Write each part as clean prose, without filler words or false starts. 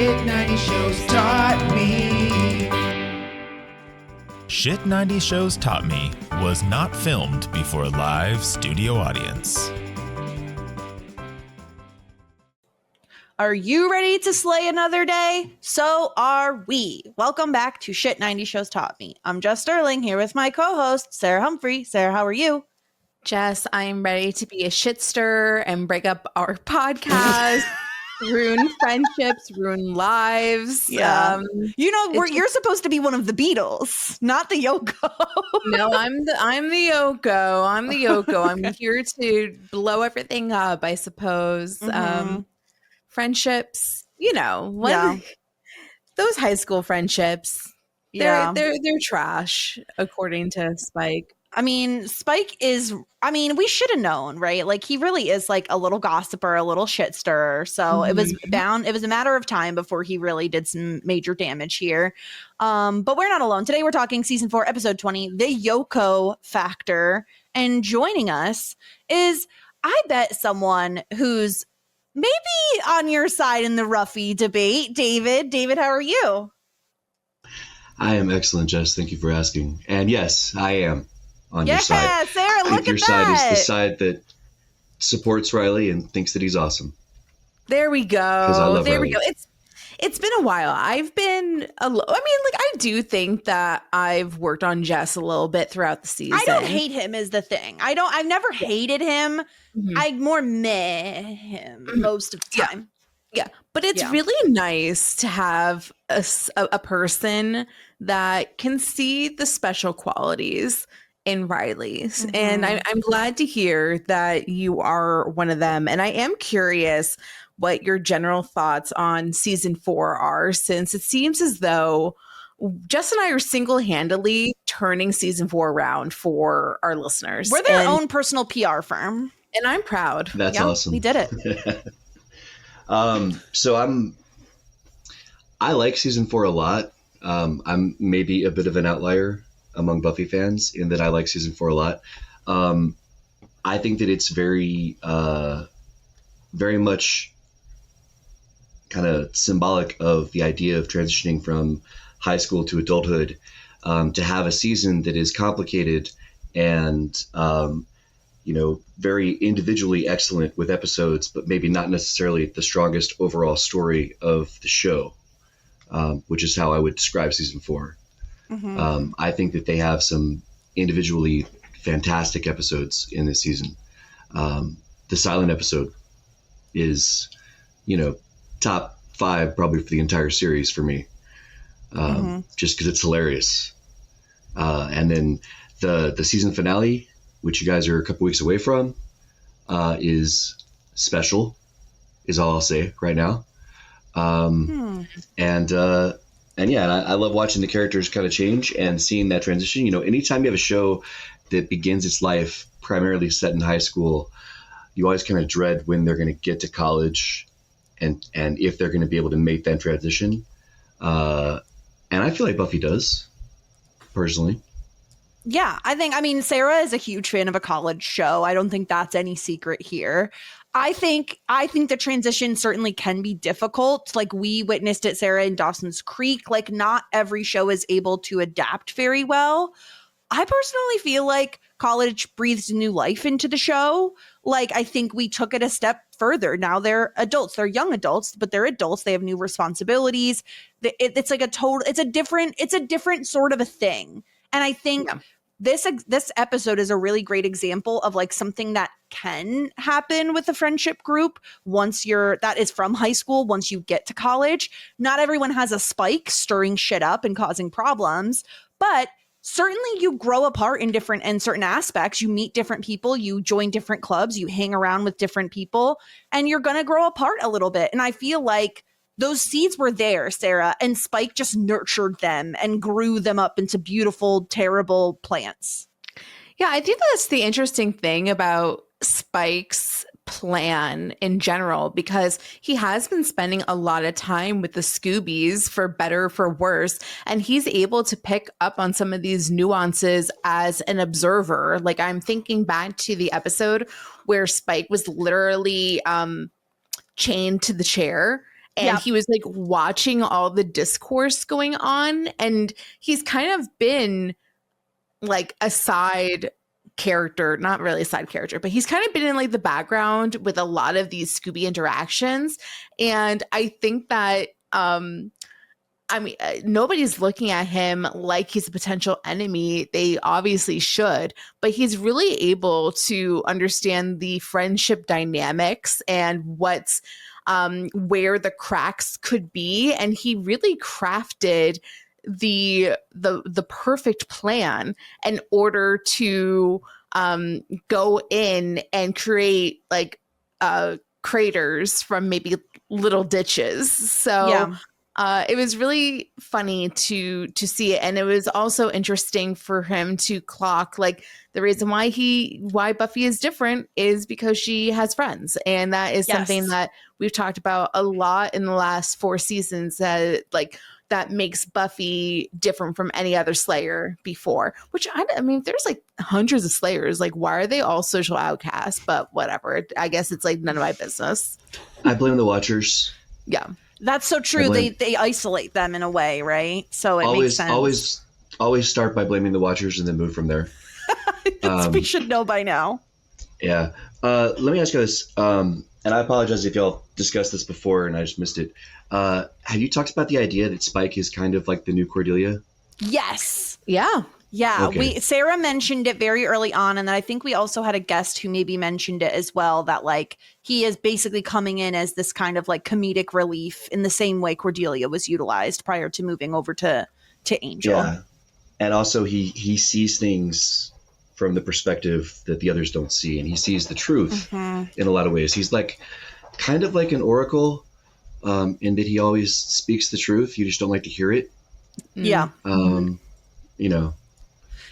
Shit 90 Shows Taught Me. Shit 90 Shows Taught Me was not filmed before a live studio audience. Are you ready to slay another day? So are we. Welcome back to Shit 90 Shows Taught Me. I'm Jess Sterling here with my co-host, Sarah Humphrey. Sarah, how are you? Jess, I'm ready to be a shitster and break up our podcast, ruin friendships, ruin lives. Yeah. You're supposed to be one of the Beatles, not the Yoko. No, I'm the Yoko. I'm the Yoko. I'm here to blow everything up, I suppose. Friendships, those high school friendships, they're trash, according to Spike. Spike we should have known, right? Like, he really is like a little gossiper, a little shit stirrer. So it was a matter of time before he really did some major damage here. But we're not alone. Today we're talking season 4, episode 20, The Yoko Factor. And joining us is, I bet, someone who's maybe on your side in the Ruffy debate, David. David, how are you? I am excellent, Jess. Thank you for asking. And yes, I am on your side. Yeah, Sarah, look at that. I think your side is the side that supports Riley and thinks that he's awesome. There we go. Riley. We go. It's been a while. I've been I do think that I've worked on Jess a little bit throughout the season. I don't hate him is the thing. I've never hated him. I more meh him most of the time. Yeah. But it's really nice to have a person that can see the special qualities in Riley's. And I'm glad to hear that you are one of them. And I am curious what your general thoughts on season 4 are, since it seems as though Jess and I are single-handedly turning season 4 around for our listeners. We're their own personal PR firm. And I'm proud. That's awesome. We did it. I like season 4 a lot. I'm maybe a bit of an outlier among Buffy fans in that I like season 4 a lot. I think that it's very much kind of symbolic of the idea of transitioning from high school to adulthood, to have a season that is complicated and very individually excellent with episodes, but maybe not necessarily the strongest overall story of the show, which is how I would describe season 4. I think that they have some individually fantastic episodes in this season. The silent episode is, top 5 probably for the entire series for me, just because it's hilarious. And then the season finale, which you guys are a couple weeks away from, is special, is all I'll say right now. And I love watching the characters kind of change and seeing that transition. Anytime you have a show that begins its life primarily set in high school, you always kind of dread when they're going to get to college and if they're going to be able to make that transition. And I feel like Buffy does, personally. Yeah, Sarah is a huge fan of a college show. I don't think that's any secret here. I think the transition certainly can be difficult. Like, we witnessed it, Sarah, in Dawson's Creek. Like, not every show is able to adapt very well. I personally feel like college breathes new life into the show. Like, I think we took it a step further. Now they're adults. They're young adults, but they're adults. They have new responsibilities. It's like it's a different sort of a thing. And I think this episode is a really great example of like something that can happen with a friendship group that is from high school. Once you get to college, not everyone has a Spike stirring shit up and causing problems, but certainly you grow apart in certain aspects. You meet different people, you join different clubs, you hang around with different people, and you're going to grow apart a little bit. And I feel like those seeds were there, Sarah, and Spike just nurtured them and grew them up into beautiful, terrible plants. Yeah, I think that's the interesting thing about Spike's plan in general, because he has been spending a lot of time with the Scoobies, for better or for worse, and he's able to pick up on some of these nuances as an observer. Like, I'm thinking back to the episode where Spike was literally chained to the chair and he was like watching all the discourse going on, and he's kind of been like a side character, not really a side character, but he's kind of been in like the background with a lot of these Scooby interactions. And I think that nobody's looking at him like he's a potential enemy. They obviously should, but he's really able to understand the friendship dynamics and what's where the cracks could be. And he really crafted the perfect plan in order to go in and create like craters from maybe little ditches. So it was really funny to see it. And it was also interesting for him to clock like the reason why Buffy is different is because she has friends. And that is something that we've talked about a lot in the last 4 seasons, that like that makes Buffy different from any other Slayer before, which I mean, there's like hundreds of Slayers. Like, why are they all social outcasts? But whatever. I guess it's like none of my business. I blame the Watchers. Yeah. That's so true. They isolate them in a way, right? So it makes sense. Always start by blaming the Watchers and then move from there. We should know by now. Yeah. Let me ask you this, and I apologize if y'all discussed this before and I just missed it. Have you talked about the idea that Spike is kind of like the new Cordelia? Yes. Yeah. Yeah. Okay. Sarah mentioned it very early on, and then I think we also had a guest who maybe mentioned it as well, that like he is basically coming in as this kind of like comedic relief in the same way Cordelia was utilized prior to moving over to Angel. Yeah. And also he sees things from the perspective that the others don't see, and he sees the truth in a lot of ways. He's like kind of like an oracle, in that he always speaks the truth. You just don't like to hear it. Yeah. You know.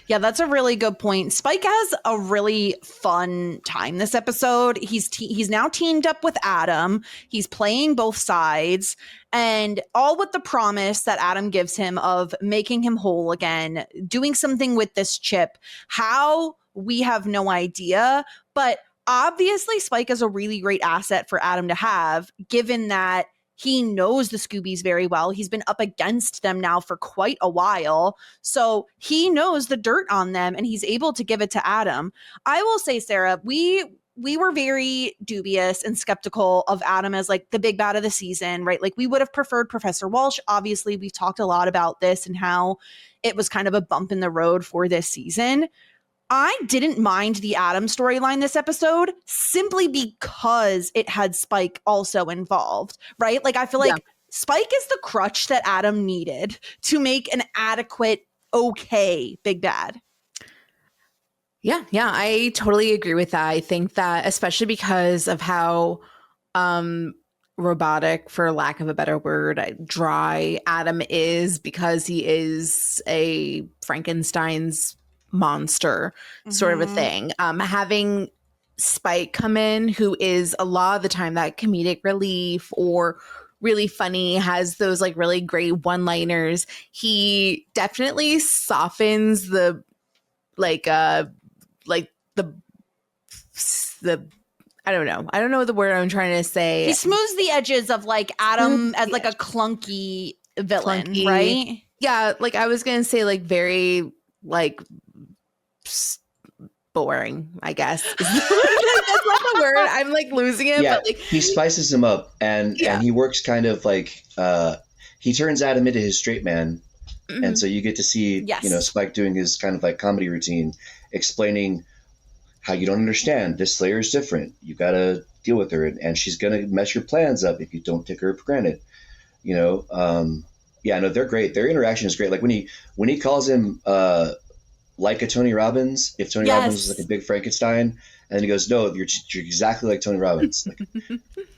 Yeah, that's a really good point. Spike has a really fun time this episode. He's now teamed up with Adam. He's playing both sides, and all with the promise that Adam gives him of making him whole again, doing something with this chip. How, we have no idea, but obviously Spike is a really great asset for Adam to have, given that he knows the Scoobies very well. He's been up against them now for quite a while. So he knows the dirt on them, and he's able to give it to Adam. I will say, Sarah, we were very dubious and skeptical of Adam as like the big bad of the season, right? Like we would have preferred Professor Walsh. Obviously, we've talked a lot about this and how it was kind of a bump in the road for this season. I didn't mind the Adam storyline this episode simply because it had Spike also involved, right? Like I feel like Spike is the crutch that Adam needed to make an adequate, okay big bad. Yeah, I totally agree with that. I think that especially because of how robotic, for lack of a better word, dry Adam is, because he is a Frankenstein's monster sort of a thing. Having Spike come in, who is a lot of the time that comedic relief or really funny, has those like really great one-liners. He definitely softens the I don't know the word I'm trying to say. He smooths the edges of like Adam as like a clunky villain, right? Yeah, like I was gonna say like very like boring, I guess. That's not the word. I'm like losing it. Yeah, but like he spices him up, and he works kind of like he turns Adam into his straight man, and so you get to see Spike doing his kind of like comedy routine, explaining how you don't understand. This Slayer is different. You got to deal with her, and she's gonna mess your plans up if you don't take her for granted. No, they're great. Their interaction is great. Like when he calls him like a Tony Robbins, if Tony Robbins was like a big Frankenstein, and then he goes, no, you're exactly like Tony Robbins. Like,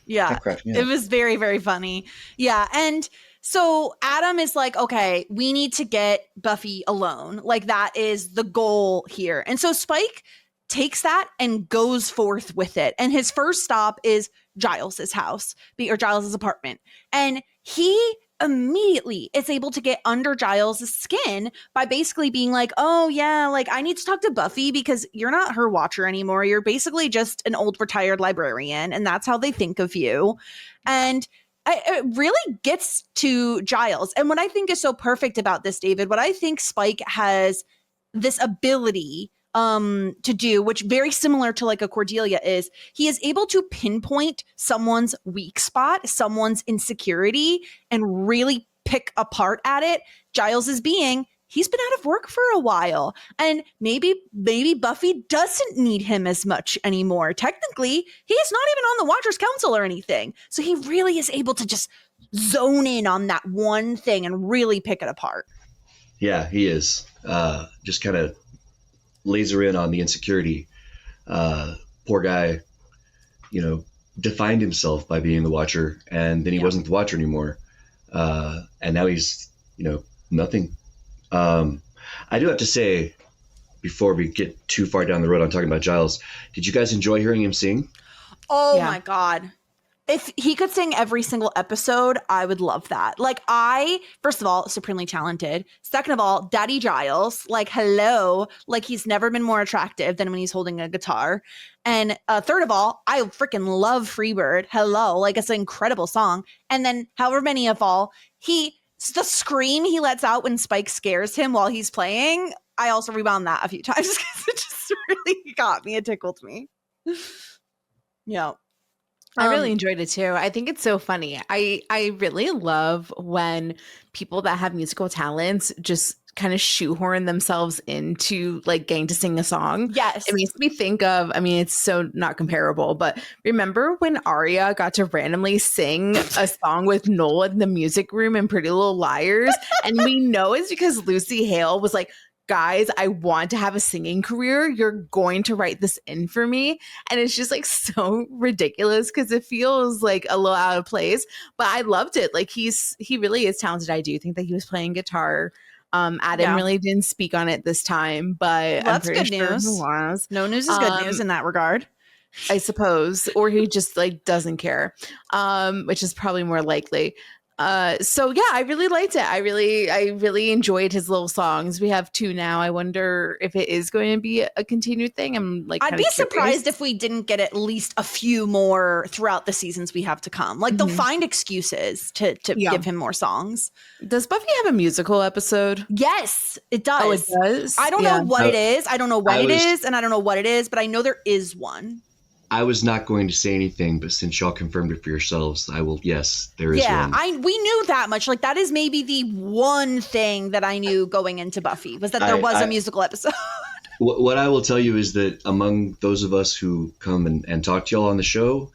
it was very, very funny. Yeah. And so Adam is like, okay, we need to get Buffy alone. Like that is the goal here. And so Spike takes that and goes forth with it. And his first stop is Giles's house, or Giles's apartment. And he immediately is able to get under Giles' skin by basically being like, oh yeah, like I need to talk to Buffy because you're not her watcher anymore. You're basically just an old retired librarian, and that's how they think of you. And it really gets to Giles. And what I think is so perfect about this, David, what I think Spike has this ability to do, which very similar to like a Cordelia, is he is able to pinpoint someone's weak spot, someone's insecurity, and really pick apart at it. Giles is being, he's been out of work for a while, and maybe Buffy doesn't need him as much anymore. Technically, he's not even on the Watchers Council or anything. So he really is able to just zone in on that one thing and really pick it apart. Yeah, he is. Just kind of laser in on the insecurity. Poor guy, defined himself by being the Watcher, and then he wasn't the Watcher anymore. And now he's, nothing. I do have to say, before we get too far down the road on talking about Giles, did you guys enjoy hearing him sing? Oh my God. If he could sing every single episode, I would love that. Like, first of all, supremely talented. Second of all, Daddy Giles, like, hello. Like, he's never been more attractive than when he's holding a guitar. And third of all, I freaking love Freebird. Hello. Like, it's an incredible song. And then however many of all, the scream he lets out when Spike scares him while he's playing, I also rewound that a few times because it just really got me. It tickled me. Yeah. I really enjoyed it too. I think it's so funny. I really love when people that have musical talents just kind of shoehorn themselves into like getting to sing a song. Yes. It makes me think of, it's so not comparable, but remember when Aria got to randomly sing a song with Noel in the music room in Pretty Little Liars? And we know it's because Lucy Hale was like, guys, I want to have a singing career. You're going to write this in for me. And it's just like so ridiculous because it feels like a little out of place, but I loved it. Like he really is talented. I do think that he was playing guitar. Adam really didn't speak on it this time, but that's I'm pretty good sure news. he was. No news is good news in that regard. I suppose, or he just like doesn't care, which is probably more likely. So yeah, I really liked it. I really enjoyed his little songs. We have 2 now. I wonder if it is going to be a continued thing. I'm like, I'd be surprised if we didn't get at least a few more throughout the seasons we have to come. Like they'll find excuses to give him more songs. Does Buffy have a musical episode? Yes, it does. Oh, it does? I don't know what it is. I don't know when it is, and I don't know what it is, but I know there is one. I was not going to say anything, but since y'all confirmed it for yourselves, I will. Yes, there is one. Yeah, we knew that much. Like that is maybe the one thing that I knew going into Buffy was that there was a musical episode. What I will tell you is that among those of us who come and talk to y'all on the show,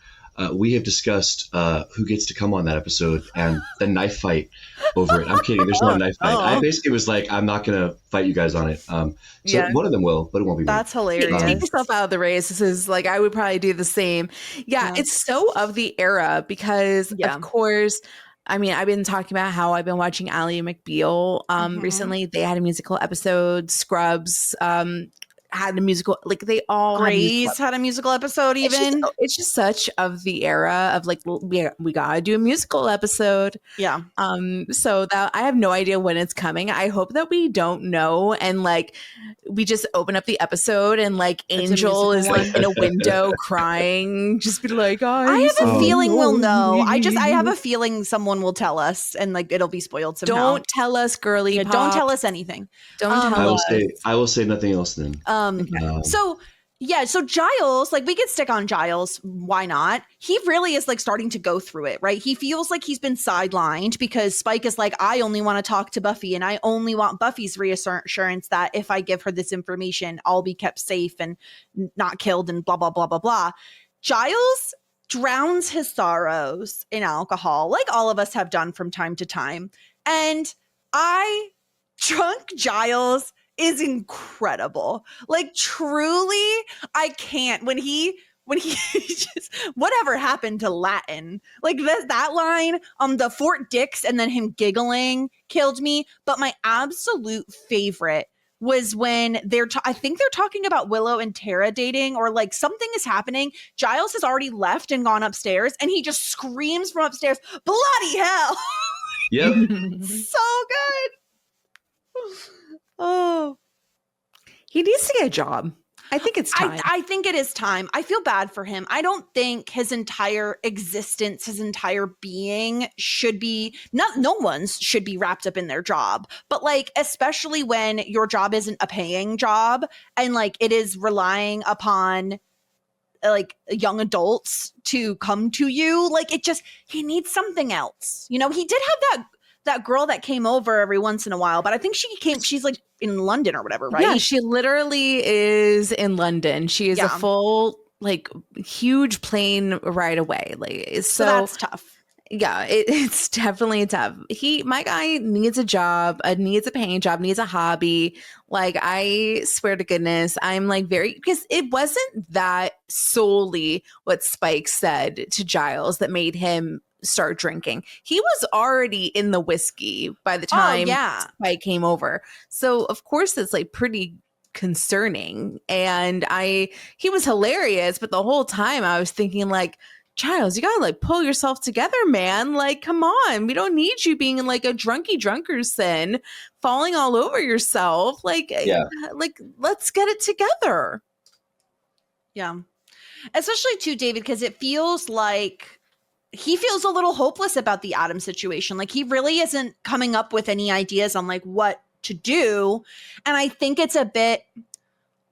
we have discussed who gets to come on that episode and the knife fight over it. I'm kidding. There's no knife fight. I basically was like, I'm not going to fight you guys on it. So one of them will, but it won't be me. That's hilarious. Take yourself out of the race. This is like, I would probably do the same. Yeah, it's so of the era because, of course, I've been talking about how I've been watching Ally McBeal recently. They had a musical episode. Scrubs had a musical, like they all Grey's had a musical episode even. It's just such of the era of like, well, we gotta do a musical episode. Yeah. So that I have no idea when it's coming. I hope that we don't know and like we just open up the episode and like Angel is like in a window crying, just be like, guys, I have a feeling we'll know. I have a feeling someone will tell us and like it'll be spoiled somehow. Don't tell us, girly pop. Don't tell us anything. Don't tell us. I will say nothing else then. So Giles, like we could stick on Giles. Why not? He really is like starting to go through it, right? He feels like he's been sidelined because Spike is like, I only want to talk to Buffy and I only want Buffy's reassurance that if I give her this information, I'll be kept safe and not killed and blah, blah, blah, blah, blah. Giles drowns his sorrows in alcohol, like all of us have done from time to time. And drunk Giles is incredible. Like truly, I can't. When he just, whatever happened to Latin? Like that line, the Fort Dix and then him giggling killed me. But my absolute favorite was when I think they're talking about Willow and Tara dating or like something is happening. Giles has already left and gone upstairs and he just screams from upstairs, bloody hell. Yep. So good. Oh, he needs to get a job. I think it's time. I think it is time. I feel bad for him. I don't think his entire existence, his entire being should be, no one's should be wrapped up in their job. But like, especially when your job isn't a paying job and like it is relying upon like young adults to come to you, like he needs something else. You know, he did have that girl that came over every once in a while, but I think she's like in London or whatever, right? Yeah, she literally is in London. She is a full, like, huge plane ride away. Like, so that's tough. Yeah, it's definitely tough. My guy needs a job, needs a paying job, needs a hobby. Like, I swear to goodness, I'm like because it wasn't that solely what Spike said to Giles that made him start drinking. He was already in the whiskey by the time Spike came over. So of course it's like pretty concerning. And he was hilarious, but the whole time I was thinking like, Giles, you gotta like pull yourself together, man. Like, come on. We don't need you being like a drunkerson, falling all over yourself. Like, let's get it together. Yeah. Especially too, David, because it feels like he feels a little hopeless about the Adam situation. Like he really isn't coming up with any ideas on like what to do. And I think it's a bit,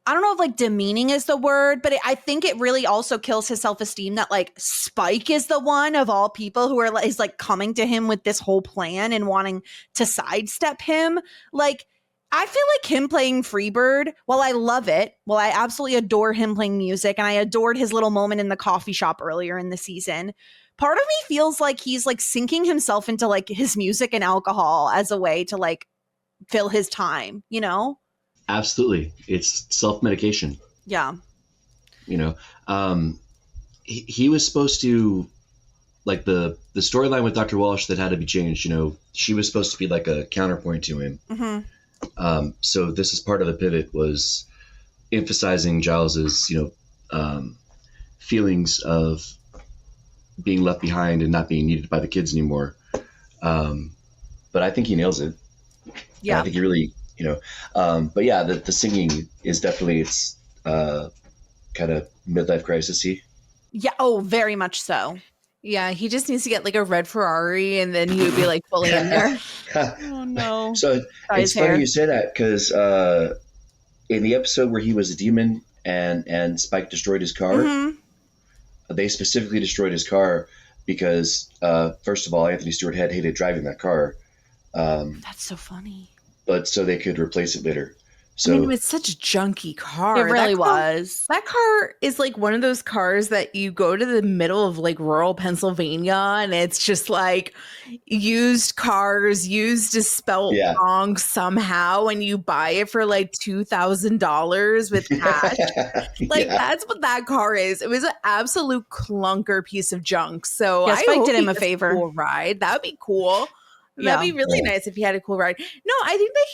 I don't know if like demeaning is the word, but I think it really also kills his self-esteem that like Spike is the one of all people who is like coming to him with this whole plan and wanting to sidestep him. Like, I feel like him playing Freebird, while I love it, while I absolutely adore him playing music, and I adored his little moment in the coffee shop earlier in the season, part of me feels like he's like sinking himself into like his music and alcohol as a way to like fill his time, you know? Absolutely. It's self-medication. Yeah. You know, he was supposed to, like the storyline with Dr. Walsh that had to be changed, you know, she was supposed to be like a counterpoint to him. Mm-hmm. So this is part of the pivot, was emphasizing Giles's, you know, feelings of being left behind and not being needed by the kids anymore. But I think he nails it. Yeah. And I think he really, you know, but yeah, the singing is definitely, it's kind of midlife crisis-y. Yeah. Oh, very much so. Yeah, he just needs to get like a red Ferrari and then he would be like fully in there. Oh no. So it's funny you say that, because in the episode where he was a demon and Spike destroyed his car, they specifically destroyed his car because first of all, Anthony Stewart had hated driving that car. That's so funny. But so they could replace it later. So I mean, it's such a junky car. It really was. That car is like one of those cars that you go to the middle of like rural Pennsylvania and it's just like used cars, used to spell wrong somehow, and you buy it for like $2,000 with cash. That's what that car is. It was an absolute clunker piece of junk. So I Spike hope did him he a gets favor. cool ride. That would be cool. That'd be really nice if he had a cool ride. No, I think that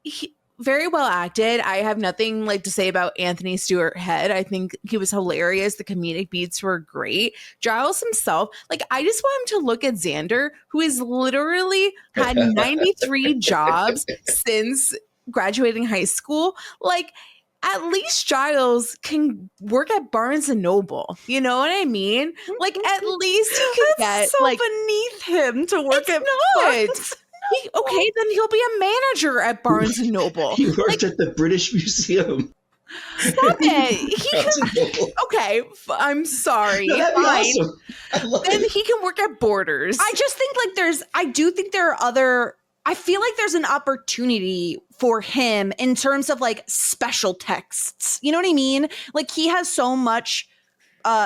he's very well acted. I have nothing like to say about Anthony Stewart Head. I think he was hilarious. The comedic beats were great. Giles himself, like, I just want him to look at Xander, who has literally had 93 jobs since graduating high school. Like, at least Giles can work at Barnes and Noble. You know what I mean? Like, at least he can get so like beneath him to work at Barnes. Okay, then he'll be a manager at Barnes and Noble. He worked at the British Museum. Stop it. Okay, I'm sorry. No, that'd be awesome. I love then it. he can work at Borders. I just think like I do think there are other, I feel like there's an opportunity for him in terms of like special texts. You know what I mean? Like he has so much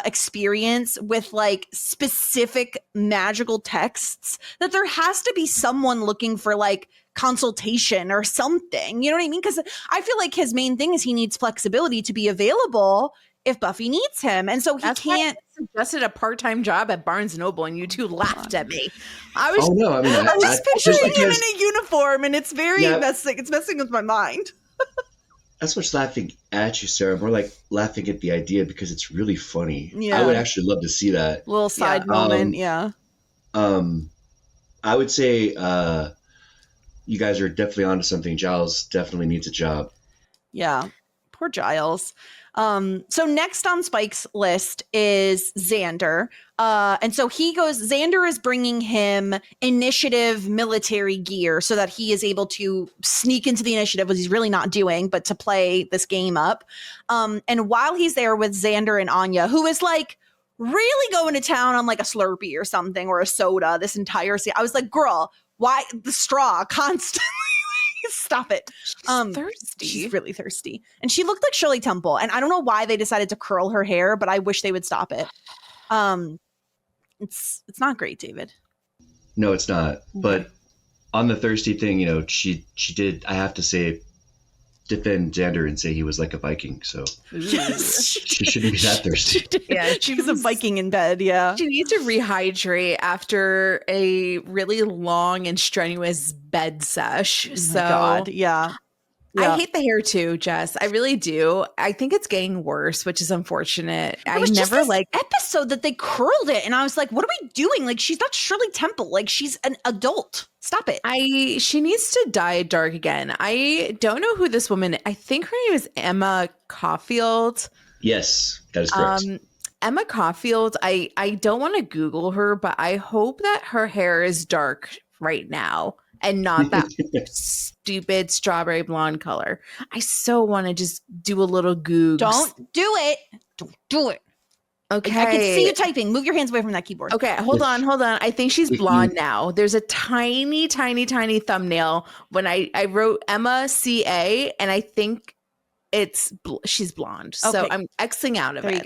experience with like specific magical texts that there has to be someone looking for like consultation or something. You know what I mean? Because I feel like his main thing is he needs flexibility to be available if Buffy needs him. And so he can't. I suggested a part-time job at Barnes & Noble and you two laughed at me. I was I'm just picturing him in a uniform and it's very messing. It's messing with my mind. That's much laughing at you, Sarah. More like laughing at the idea because it's really funny. Yeah. I would actually love to see that. Little side moment. I would say you guys are definitely onto something. Giles definitely needs a job. Yeah. Poor Giles. So next on Spike's list is Xander. And so Xander is bringing him initiative military gear so that he is able to sneak into the initiative, which he's really not doing, but to play this game up. And while he's there with Xander and Anya, who is like really going to town on like a Slurpee or something or a soda this entire scene, I was like, girl, why the straw constantly? Stop it. She's thirsty. She's really thirsty. And she looked like Shirley Temple. And I don't know why they decided to curl her hair, but I wish they would stop it. It's not great, David. No, it's not. But on the thirsty thing, you know, she did, I have to say, defend Xander and say he was like a Viking. So Yes, she shouldn't be that thirsty. Yeah, she was a Viking in bed. Yeah. She needs to rehydrate after a really long and strenuous bed sesh. Oh so my God. Yeah. I hate the hair too, Jess. I really do. I think it's getting worse, which is unfortunate. It was just this episode that they curled it, and I was like, "What are we doing? Like, she's not Shirley Temple. Like, she's an adult. Stop it." She needs to dye it dark again. I don't know who this woman. I think her name is Emma Caulfield. Yes, that is correct. Emma Caulfield. I don't want to Google her, but I hope that her hair is dark right now and not that stupid strawberry blonde color. I so want to just do a little googs. Don't do it. Don't do it. Okay. I can see you typing. Move your hands away from that keyboard. Okay, hold on. I think she's blonde now. There's a tiny, tiny, tiny thumbnail when I wrote Emma CA, and I think she's blonde. So Okay. I'm Xing out of it. There you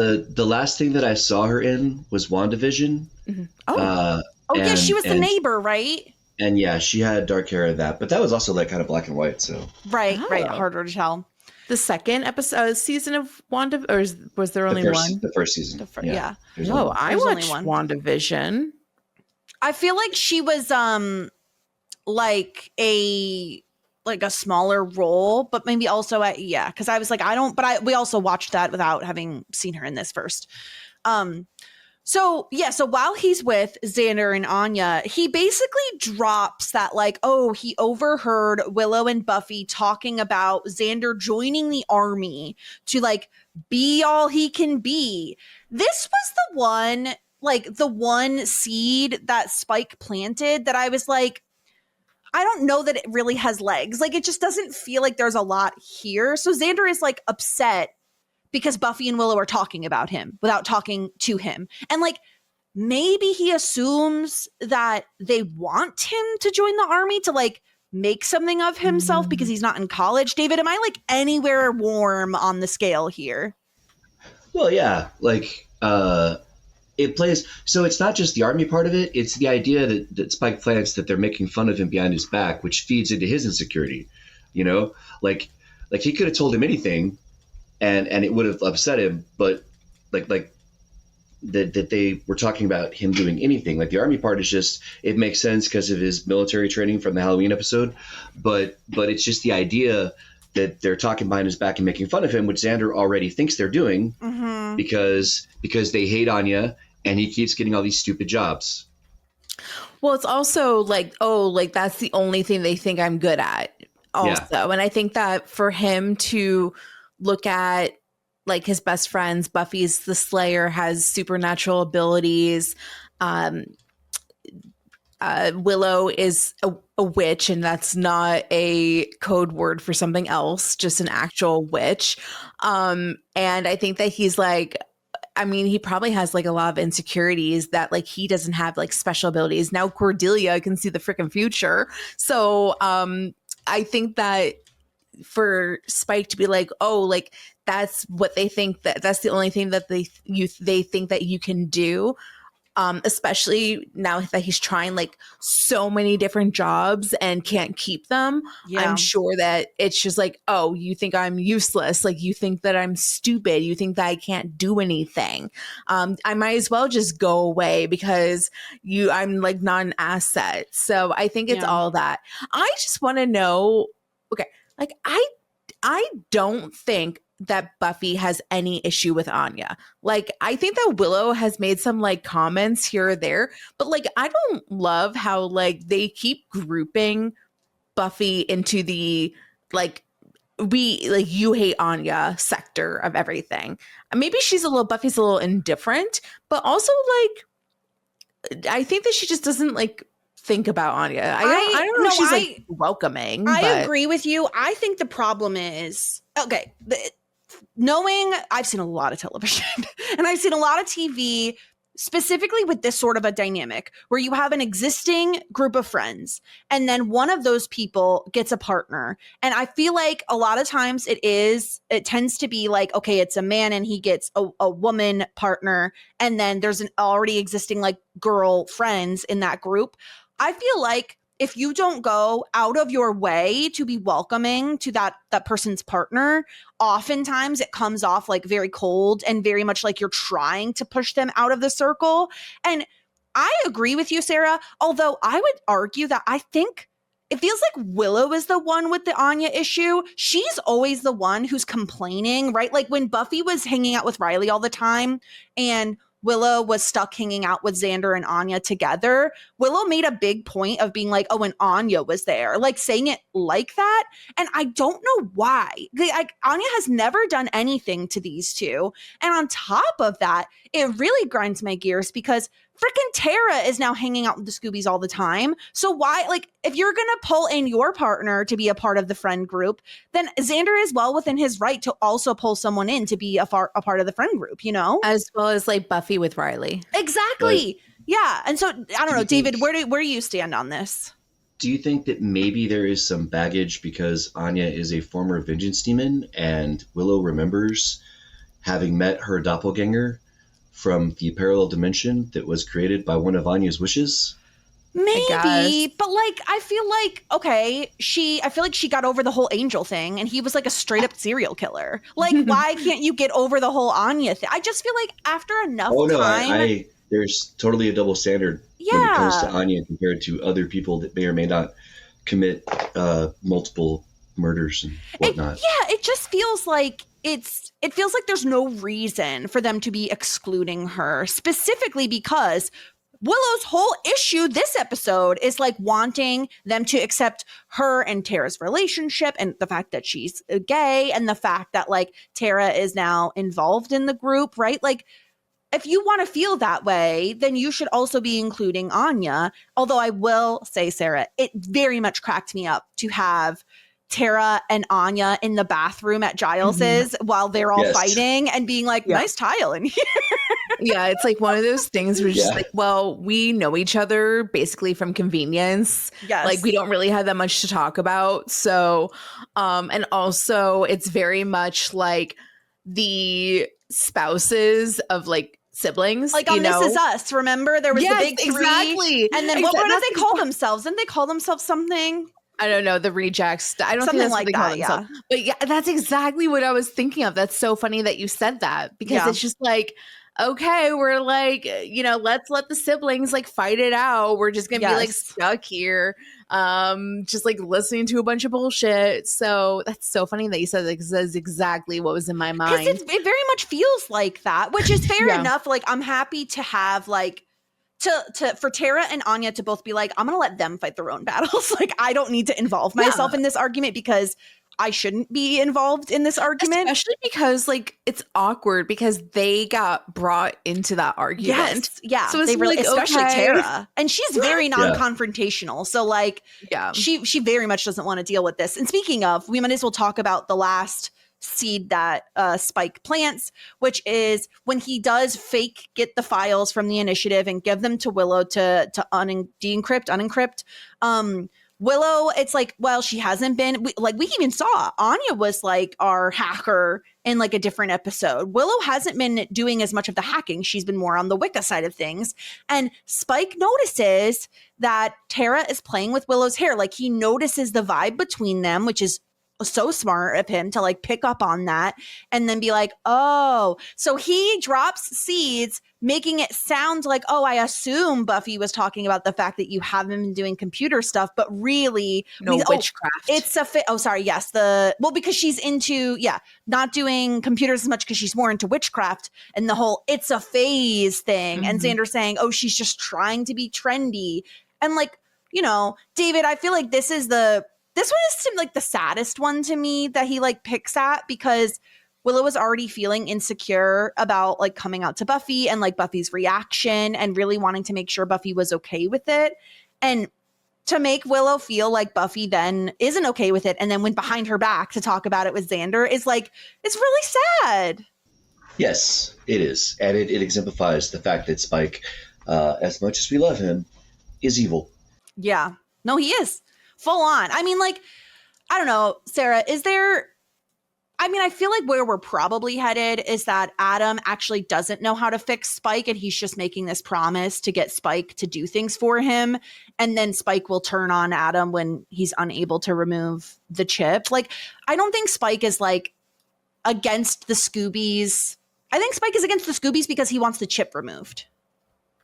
go. The last thing that I saw her in was WandaVision. Mm-hmm. Yeah, she was the neighbor, right? And yeah, she had dark hair in that, but that was also like kind of black and white. So Right. Harder to tell. The second season of Wanda, or was there only one? The first season. Yeah. Oh, I watched one. WandaVision. I feel like she was like a smaller role, but maybe also because I was like, we also watched that without having seen her in this first. So while he's with Xander and Anya, he basically drops that like, oh, he overheard Willow and Buffy talking about Xander joining the army to like be all he can be. This was the one seed that Spike planted that I was like, I don't know that it really has legs. Like, it just doesn't feel like there's a lot here. So Xander is like upset because Buffy and Willow are talking about him without talking to him. And like, maybe he assumes that they want him to join the army to like make something of himself because he's not in college. David, am I like anywhere warm on the scale here? Well, yeah, like it plays. So it's not just the army part of it. It's the idea that Spike plants that they're making fun of him behind his back, which feeds into his insecurity. You know, like he could have told him anything, and it would have upset him. But like that they were talking about him doing anything. Like the army part is just, it makes sense because of his military training from the Halloween episode. But it's just the idea that they're talking behind his back and making fun of him, which Xander already thinks they're doing because they hate Anya and he keeps getting all these stupid jobs. Well, it's also like, oh, like that's the only thing they think I'm good at also. Yeah. And I think that for him to look at like his best friends, Buffy's the Slayer, has supernatural abilities. Willow is a witch, and that's not a code word for something else, just an actual witch. And I think that he's like, I mean, he probably has like a lot of insecurities that like he doesn't have like special abilities. Now Cordelia can see the freaking future. So I think that for Spike to be like, oh, like that's what they think, that's the only thing that they think that you can do. Especially now that he's trying like so many different jobs and can't keep them. Yeah. I'm sure that it's just like, oh, you think I'm useless. Like you think that I'm stupid. You think that I can't do anything. I might as well just go away because I'm like not an asset. So I think it's all that. I just want to know, okay, like I don't think that Buffy has any issue with Anya. Like, I think that Willow has made some like comments here or there, but like, I don't love how like they keep grouping Buffy into the like you hate Anya sector of everything. Maybe Buffy's a little indifferent, but also like I think that she just doesn't like think about Anya. I don't know if she's like welcoming. I agree with you. I think the problem is, okay, knowing I've seen a lot of television and I've seen a lot of TV, specifically with this sort of a dynamic where you have an existing group of friends and then one of those people gets a partner. And I feel like a lot of times it tends to be like, okay, it's a man and he gets a woman partner. And then there's an already existing like girl friends in that group. I feel like if you don't go out of your way to be welcoming to that person's partner, oftentimes it comes off like very cold and very much like you're trying to push them out of the circle. And I agree with you, Sarah, although I would argue that I think it feels like Willow is the one with the Anya issue. She's always the one who's complaining, right? Like when Buffy was hanging out with Riley all the time and Willow was stuck hanging out with Xander and Anya together, Willow made a big point of being like, oh, and Anya was there, like saying it like that. And I don't know why. Anya has never done anything to these two. And on top of that, it really grinds my gears because freaking Tara is now hanging out with the Scoobies all the time. So why, like, if you're going to pull in your partner to be a part of the friend group, then Xander is well within his right to also pull someone in to be a part of the friend group, you know? As well as like Buffy with Riley. Exactly. But, yeah. And so, I don't know, David, where do you stand on this? Do you think that maybe there is some baggage because Anya is a former vengeance demon and Willow remembers having met her doppelganger from the parallel dimension that was created by one of Anya's wishes? Maybe, but like I feel like I feel like she got over the whole Angel thing and he was like a straight up serial killer. Like why can't you get over the whole Anya thing? I just feel like after enough time there's totally a double standard when it comes to Anya compared to other people that may or may not commit multiple murders and whatnot. It just feels like it feels like there's no reason for them to be excluding her, specifically because Willow's whole issue this episode is like wanting them to accept her and Tara's relationship and the fact that she's gay and the fact that like Tara is now involved in the group, right? Like if you want to feel that way, then you should also be including Anya. Although I will say, Sarah, it very much cracked me up to have Tara and Anya in the bathroom at Giles's while they're all fighting and being like, nice tile in here. Yeah, it's like one of those things where just like, well, we know each other basically from convenience. Yes. Like we don't really have that much to talk about. So, and also it's very much like the spouses of like siblings. Like on This Is Us, remember? There was the big three. Exactly. And then what did they call themselves? Didn't they call themselves something? I don't know, the rejects. I don't think that's what they call themselves. But yeah, that's exactly what I was thinking of. That's so funny that you said that because it's just like, okay, we're like, you know, let's let the siblings like fight it out. We're just gonna be like stuck here, just like listening to a bunch of bullshit. So that's so funny that you said that because that's exactly what was in my mind. Because it very much feels like that, which is fair enough. Like I'm happy to have like for Tara and Anya to both be like, I'm gonna let them fight their own battles. Like I don't need to involve myself in this argument because I shouldn't be involved in this argument. Especially because like it's awkward because they got brought into that argument. Yes. Yeah. So it's they really, like, especially okay. Tara. And she's very non-confrontational. So like she very much doesn't want to deal with this. And speaking of, we might as well talk about the last seed that Spike plants, which is when he does fake get the files from the initiative and give them to Willow to unencrypt. Willow, it's like, well, she hasn't been we even saw Anya was like our hacker in like a different episode. Willow hasn't been doing as much of the hacking. She's been more on the Wicca side of things. And Spike notices that Tara is playing with Willow's hair. Like he notices the vibe between them, which is so smart of him to like pick up on that and then be like, oh, so he drops seeds, making it sound like, oh, I assume Buffy was talking about the fact that you haven't been doing computer stuff, but really witchcraft. It's because she's into, not doing computers as much because she's more into witchcraft and the whole it's a phase thing. And Xander saying, oh, she's just trying to be trendy. And like, you know, David, I feel like this is the this one is like the saddest one to me that he like picks at, because Willow was already feeling insecure about like coming out to Buffy and like Buffy's reaction and really wanting to make sure Buffy was okay with it. And to make Willow feel like Buffy then isn't okay with it and then went behind her back to talk about it with Xander is like, it's really sad. Yes, it is. And it exemplifies the fact that Spike, as much as we love him, is evil. Yeah. No, he is. Full on. I mean, like, I don't know, Sarah, is there... I mean, I feel like where we're probably headed is that Adam actually doesn't know how to fix Spike, and he's just making this promise to get Spike to do things for him. And then Spike will turn on Adam when he's unable to remove the chip. Like, I don't think Spike is like against the Scoobies. I think Spike is against the Scoobies because he wants the chip removed.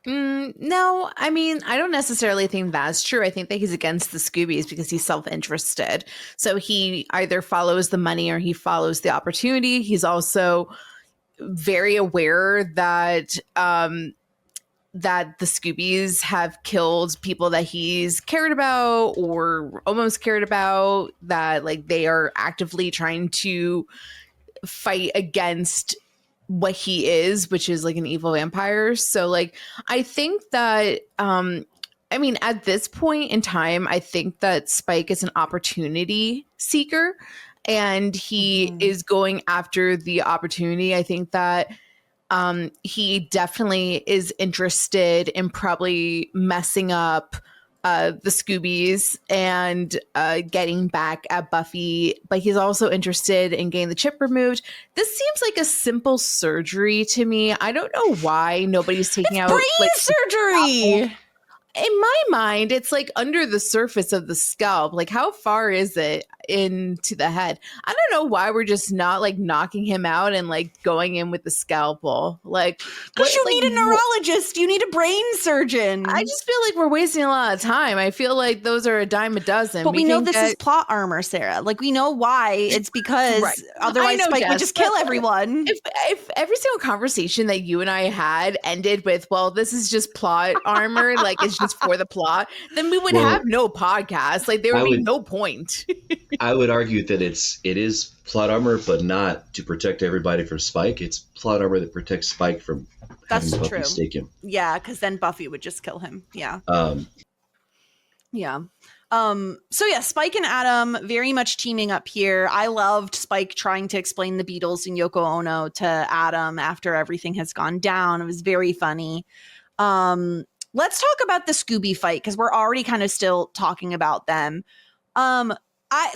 No, I mean, I don't necessarily think that's true. I think that he's against the Scoobies because he's self-interested. So he either follows the money or he follows the opportunity. He's also very aware that that the Scoobies have killed people that he's cared about or almost cared about, that like they are actively trying to fight against what he is, which is like an evil vampire. So like, I think that, I mean, at this point in time, I think that Spike is an opportunity seeker and he is going after the opportunity. I think that he definitely is interested in probably messing up the Scoobies and getting back at Buffy, but he's also interested in getting the chip removed. This seems like a simple surgery to me. I don't know why nobody's taking out brain surgery. In my mind, it's like under the surface of the scalp. Like, how far is it into the head? I don't know why we're just not like knocking him out and like going in with the scalpel. Like, because you need a neurologist, you need a brain surgeon. I just feel like we're wasting a lot of time. I feel like those are a dime a dozen. But we know this is plot armor, Sarah. Like, we know why. It's because otherwise Spike would just kill everyone. If every single conversation that you and I had ended with, well, this is just plot armor, like it's just for the plot, then we would have no podcast. Like, there would be no point. I would argue that it is plot armor, but not to protect everybody from Spike. It's plot armor that protects Spike from having Buffy stake him. Yeah, because then Buffy would just kill him. Yeah. So yeah, Spike and Adam very much teaming up here. I loved Spike trying to explain the Beatles and Yoko Ono to Adam after everything has gone down. It was very funny. Let's talk about the Scooby fight, because we're already kind of still talking about them.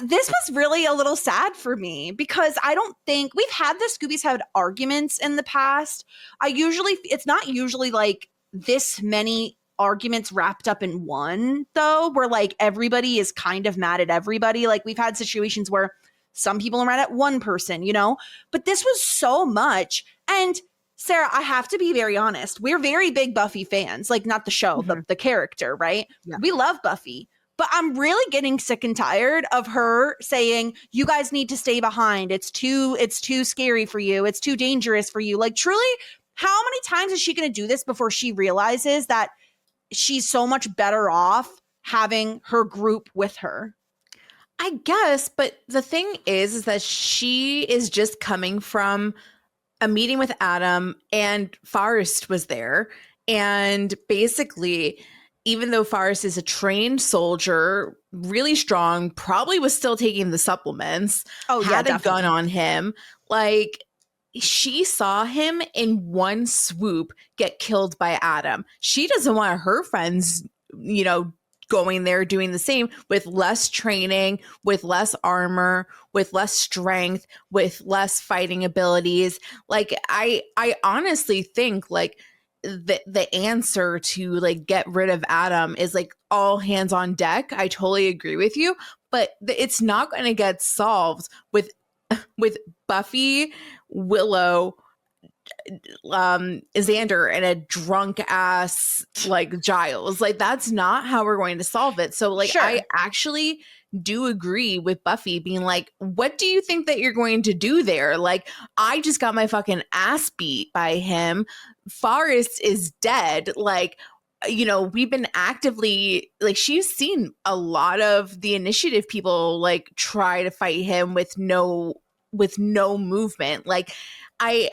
This was really a little sad for me, because I don't think we've had the Scoobies had arguments in the past. It's not usually like this many arguments wrapped up in one, though, where like everybody is kind of mad at everybody. Like, we've had situations where some people are mad at one person, you know, but this was so much. And Sarah, I have to be very honest. We're very big Buffy fans, like not the show, the character, right? Yeah. We love Buffy. But I'm really getting sick and tired of her saying, you guys need to stay behind. It's too scary for you. It's too dangerous for you. Like, truly, how many times is she going to do this before she realizes that she's so much better off having her group with her? I guess. But the thing is that she is just coming from a meeting with Adam, and Forrest was there. And basically, even though Forrest is a trained soldier, really strong, probably was still taking the supplements, had a gun on him, like, she saw him in one swoop get killed by Adam. She doesn't want her friends, you know, going there doing the same with less training, with less armor, with less strength, with less fighting abilities. Like, I honestly think like the answer to like get rid of Adam is like all hands on deck. I totally agree with you, but it's not going to get solved with Buffy, Willow, Xander, and a drunk ass like Giles. Like, that's not how we're going to solve it. So like, I actually do agree with Buffy being like, what do you think that you're going to do there? Like, I just got my fucking ass beat by him. Forrest is dead. Like, you know, we've been actively, like, she's seen a lot of the initiative people like try to fight him with no movement. Like, I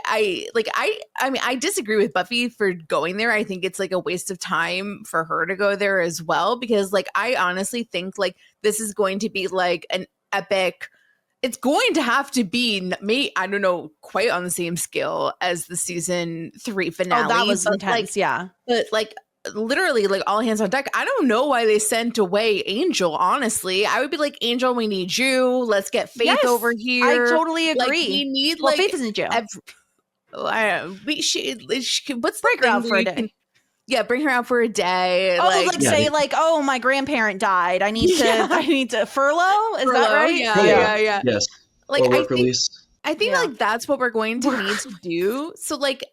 mean, I disagree with Buffy for going there. I think it's like a waste of time for her to go there as well, because like I honestly think like this is going to be like an epic. It's going to have to be, I don't know, quite on the same scale as the season 3 finale. Oh, that was intense, like, yeah. But like literally like all hands on deck. I don't know why they sent away Angel, honestly. I would be like, Angel, we need you. Let's get Faith over here. I totally agree. Like, we need Faith is in jail. What's break her out for a day? Bring her out for a day. Say oh, my grandparent died. I need to furlough. Is that right? Yeah. Yes. Like, or work release. I think like that's what we're going to need to do. So like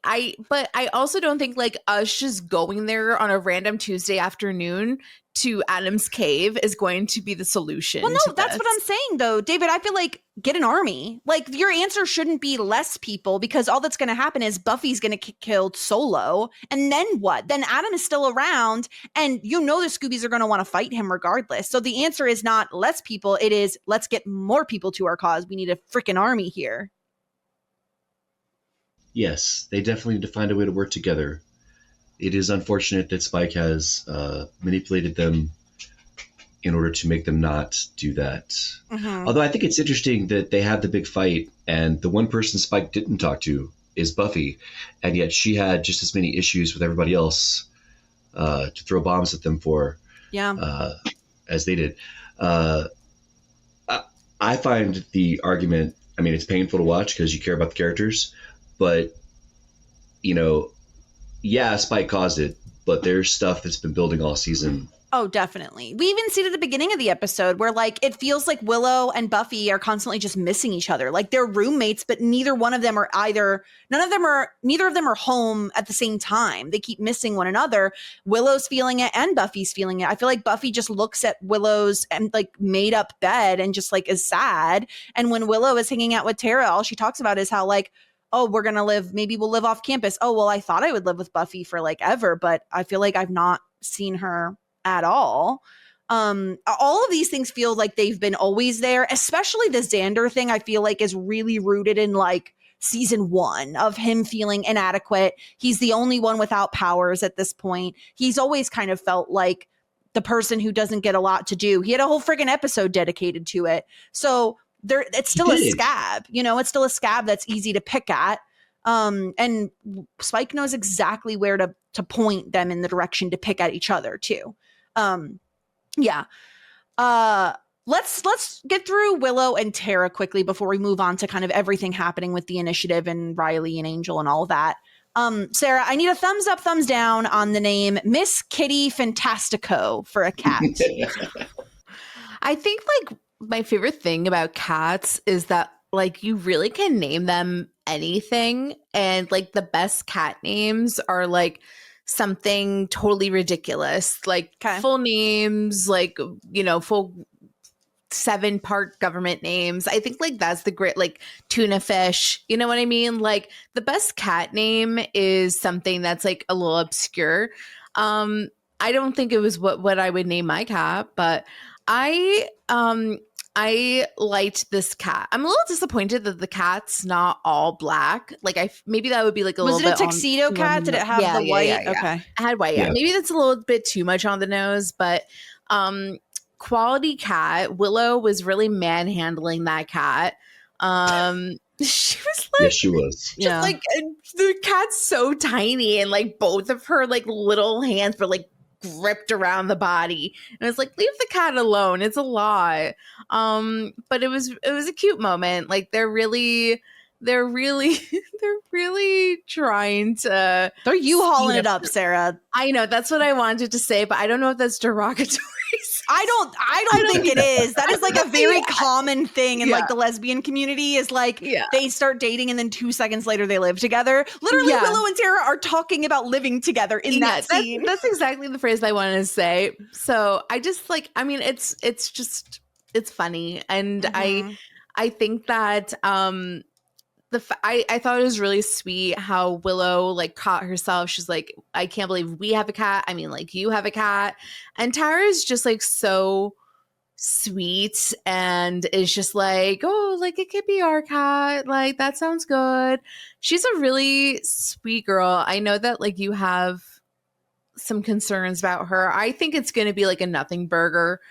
but I also don't think like us just going there on a random Tuesday afternoon to Adam's cave is going to be the solution. Well, no, that's what I'm saying though, David. I feel like get an army. Like, your answer shouldn't be less people, because all that's going to happen is Buffy's going to get killed solo. And then what? Then Adam is still around, and the Scoobies are going to want to fight him regardless. So the answer is not less people. It is, let's get more people to our cause. We need a freaking army here. Yes, they definitely need to find a way to work together. It is unfortunate that Spike has manipulated them in order to make them not do that. Mm-hmm. Although I think it's interesting that they had the big fight, and the one person Spike didn't talk to is Buffy, and yet she had just as many issues with everybody else to throw bombs at them for, as they did. I find the argument, I mean, it's painful to watch because you care about the characters, but, Spike caused it, but there's stuff that's been building all season. Oh, definitely. We even see it at the beginning of the episode where like it feels like Willow and Buffy are constantly just missing each other. Like, they're roommates, but neither of them are home at the same time. They keep missing one another. Willow's feeling it and Buffy's feeling it. I feel like Buffy just looks at Willow's and like made up bed and just like is sad. And when Willow is hanging out with Tara, all she talks about is how like, oh, maybe we'll live off campus. Oh, well, I thought I would live with Buffy for like ever, but I feel like I've not seen her at all. All of these things feel like they've been always there, especially the Xander thing. I feel like is really rooted in like season 1 of him feeling inadequate. He's the only one without powers at this point. He's always kind of felt like the person who doesn't get a lot to do. He had a whole friggin' episode dedicated to it. So it's still a scab, it's still a scab that's easy to pick at. And Spike knows exactly where to point them in the direction to pick at each other too. Let's get through Willow and Tara quickly before we move on to kind of everything happening with the initiative and Riley and Angel and all of that. Sarah, I need a thumbs up, thumbs down on the name Miss Kitty Fantastico for a cat. I think like my favorite thing about cats is that like you really can name them anything, and like the best cat names are like something totally ridiculous, like full names, like full 7-part government names. I think like that's the great, like tuna fish, you know what I mean? Like the best cat name is something that's like a little obscure. I don't think it was what I would name my cat, but I liked this cat. I'm a little disappointed that the cat's not all black. Like maybe that would be like was it a tuxedo cat? Did it have the white? Yeah. Okay, it had white. Yeah. Maybe that's a little bit too much on the nose, but quality cat. Willow was really manhandling that cat. She was like, yes, she was. Just like the cat's so tiny, and like both of her like little hands were like gripped around the body, and it's like, leave the cat alone, it's a lot. But it was a cute moment. Like they're really trying to, they're U-hauling it up, Sarah. I know, that's what I wanted to say, but I don't know if that's derogatory. I don't think it is. That is like a very common thing in like the lesbian community is like they start dating and then 2 seconds later they live together. Literally, Willow and Tara are talking about living together in that scene. That's exactly the phrase I wanted to say. So I just like, I mean, it's funny. And I think that I thought it was really sweet how Willow like caught herself. She's like, I can't believe we have a cat. I mean, like, you have a cat. And Tara is just like so sweet and is just like, oh, like, it could be our cat. Like, that sounds good. She's a really sweet girl. I know that like you have some concerns about her. I think it's going to be like a nothing burger.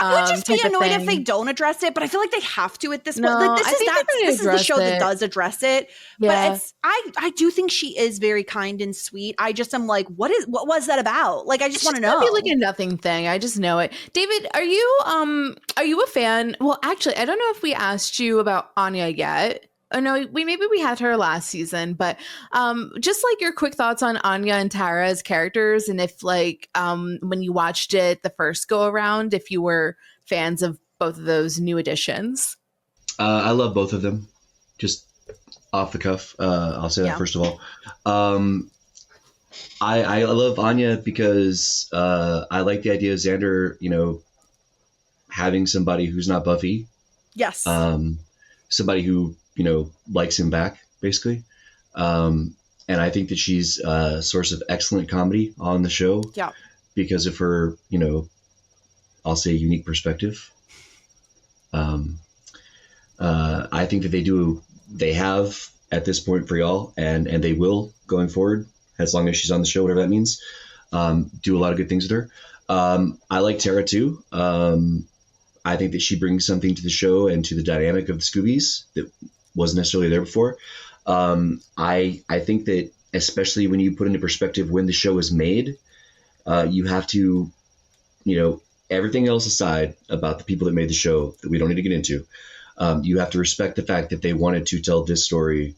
I would just be annoyed if they don't address it, but I feel like they have to at this point. Like, this is the show that does address it. Yeah. But I do think she is very kind and sweet. I just am like, what was that about? Like, I just want to know. It's be like a nothing thing. I just know it. David, are you a fan? Well, actually, I don't know if we asked you about Anya yet. Oh no, maybe we had her last season, but just like your quick thoughts on Anya and Tara's characters, and if like when you watched it the first go around, if you were fans of both of those new additions. I love both of them. Just off the cuff, I'll say that first of all. I love Anya because I like the idea of Xander, you know, having somebody who's not Buffy. Yes. Somebody who, you know, likes him back, basically. And I think that she's a source of excellent comedy on the show. Yeah. Because of her, you know, I'll say unique perspective. I think that they have at this point for y'all, and they will going forward, as long as she's on the show, whatever that means, do a lot of good things with her. I like Tara too. I think that she brings something to the show and to the dynamic of the Scoobies that wasn't necessarily there before. I think that especially when you put into perspective when the show was made, you have to, you know, everything else aside about the people that made the show that we don't need to get into, you have to respect the fact that they wanted to tell this story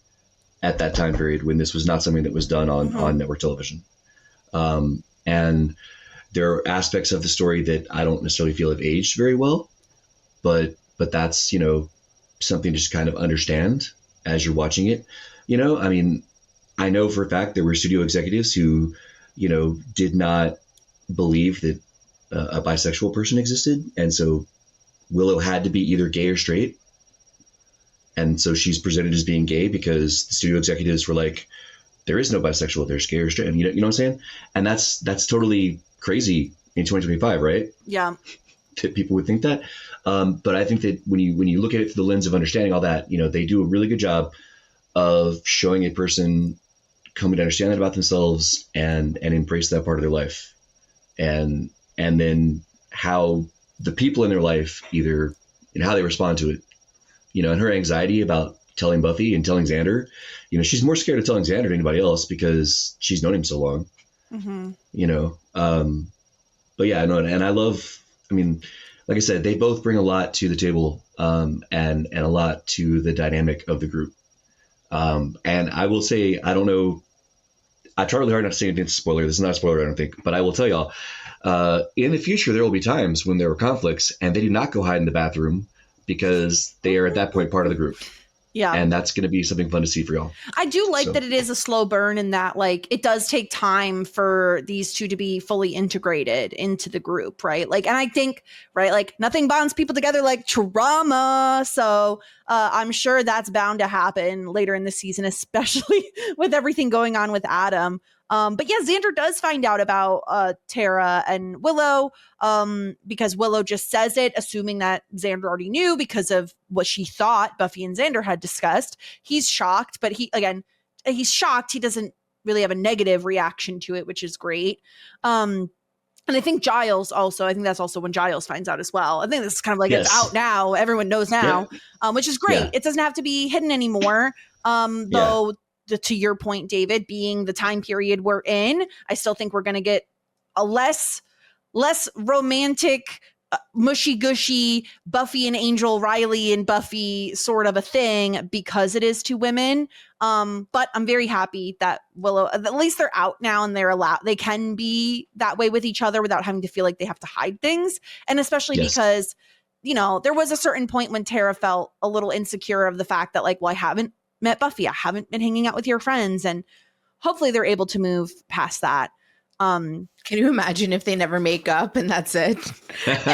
at that time period when this was not something that was done on network television. And there are aspects of the story that I don't necessarily feel have aged very well, but that's, you know, something to just kind of understand as you're watching it. You know, I mean, I know for a fact there were studio executives who, you know, did not believe that a bisexual person existed. And so Willow had to be either gay or straight. And so she's presented as being gay because the studio executives were like, there is no bisexual, there's gay or straight. And you know what I'm saying? And that's totally crazy in 2025, right? Yeah. That people would think that. But I think that when you look at it through the lens of understanding all that, you know, they do a really good job of showing a person coming to understand that about themselves and embrace that part of their life. And then how the people in their life either and how they respond to it, you know, and her anxiety about telling Buffy and telling Xander, you know, she's more scared of telling Xander than anybody else because she's known him so long, you know? But yeah, no, and I love, I mean, like I said, they both bring a lot to the table, and a lot to the dynamic of the group. And I will say, I don't know, I try really hard not to say anything that's a spoiler. This is not a spoiler, I don't think, but I will tell y'all, in the future, there will be times when there are conflicts and they do not go hide in the bathroom because they are at that point part of the group. Yeah. And that's going to be something fun to see for y'all. I do like that it is a slow burn and that like it does take time for these two to be fully integrated into the group, right? Like, and I think, right, like nothing bonds people together like trauma. So I'm sure that's bound to happen later in the season, especially with everything going on with Adam. But yeah, Xander does find out about Tara and Willow because Willow just says it, assuming that Xander already knew because of what she thought Buffy and Xander had discussed. He's shocked, but he's shocked. He doesn't really have a negative reaction to it, which is great. And I think Giles also, I think that's also when Giles finds out as well. I think this is kind of like, It's out now. Everyone knows now, which is great. Yeah. It doesn't have to be hidden anymore. Though to your point, David, being the time period we're in, I still think we're going to get a less romantic, mushy gushy Buffy and Angel, Riley and Buffy sort of a thing because it is two women. But I'm very happy that Willow, at least they're out now and they can be that way with each other without having to feel like they have to hide things. And especially because, you know, there was a certain point when Tara felt a little insecure of the fact that like, well, I haven't met Buffy. I haven't been hanging out with your friends. And hopefully they're able to move past that. Can you imagine if they never make up and that's it? Okay,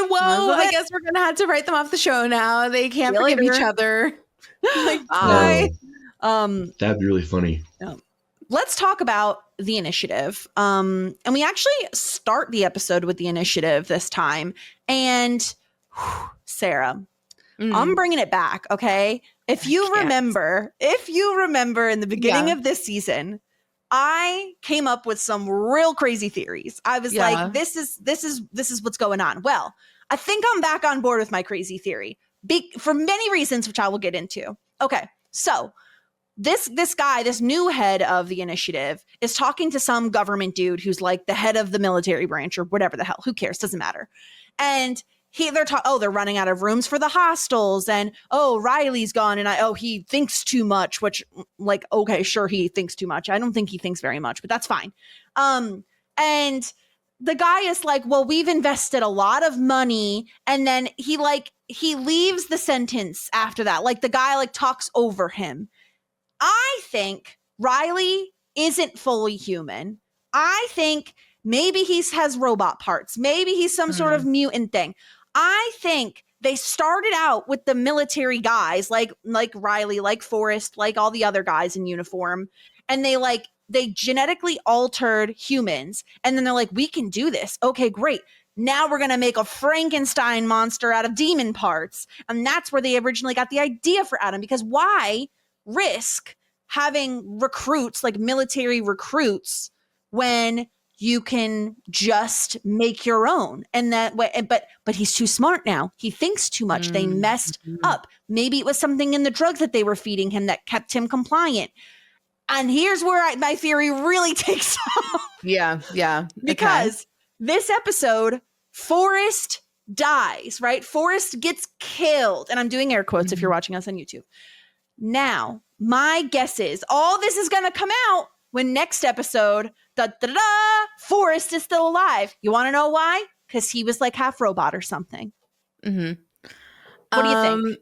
well, I guess we're going to have to write them off the show now. They can't forgive each other. Like, bye. That'd be really funny. Let's talk about the initiative. And we actually start the episode with the initiative this time. And Sarah, I'm bringing it back, okay? If you remember in the beginning of this season, I came up with some real crazy theories. I was like, this is what's going on. Well, I think I'm back on board with my crazy theory for many reasons, which I will get into. Okay, so this guy, this new head of the initiative, is talking to some government dude who's like the head of the military branch or whatever the hell. Who cares? Doesn't matter. And they're running out of rooms for the hostels, and Riley's gone, and he thinks too much, which, like, okay, sure, he thinks too much. I don't think he thinks very much, but that's fine. And the guy is like, well, we've invested a lot of money, and then he leaves the sentence after that. Like, the guy like talks over him. I think Riley isn't fully human. I think maybe he has robot parts. Maybe he's some sort of mutant thing. I think they started out with the military guys, like Riley, like Forrest, like all the other guys in uniform. And they genetically altered humans. And then they're like, we can do this. Okay, great. Now we're going to make a Frankenstein monster out of demon parts. And that's where they originally got the idea for Adam. Because why risk having recruits, like military recruits, when you can just make your own? And that way, but he's too smart now. He thinks too much. They messed up. Maybe it was something in the drugs that they were feeding him that kept him compliant. And here's where my theory really takes off. Yeah. Because this episode, Forrest dies, right? Forrest gets killed. And I'm doing air quotes if you're watching us on YouTube. Now, my guess is all this is going to come out when next episode, Forrest is still alive. You want to know why? Because he was like half robot or something. Mm-hmm. What do you think?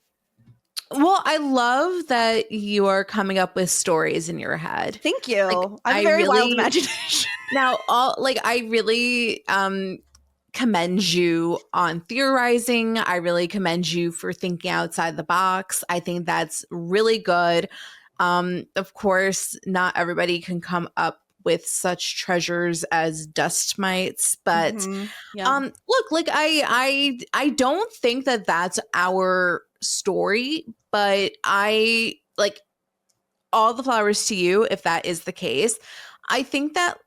Well, I love that you are coming up with stories in your head. Thank you. Like, I have a very wild imagination. Now, I really commend you on theorizing. I really commend you for thinking outside the box. I think that's really good. Of course, not everybody can come up with such treasures as dust mites, but look, like I don't think that that's our story, but I like all the flowers to you if that is the case. I think that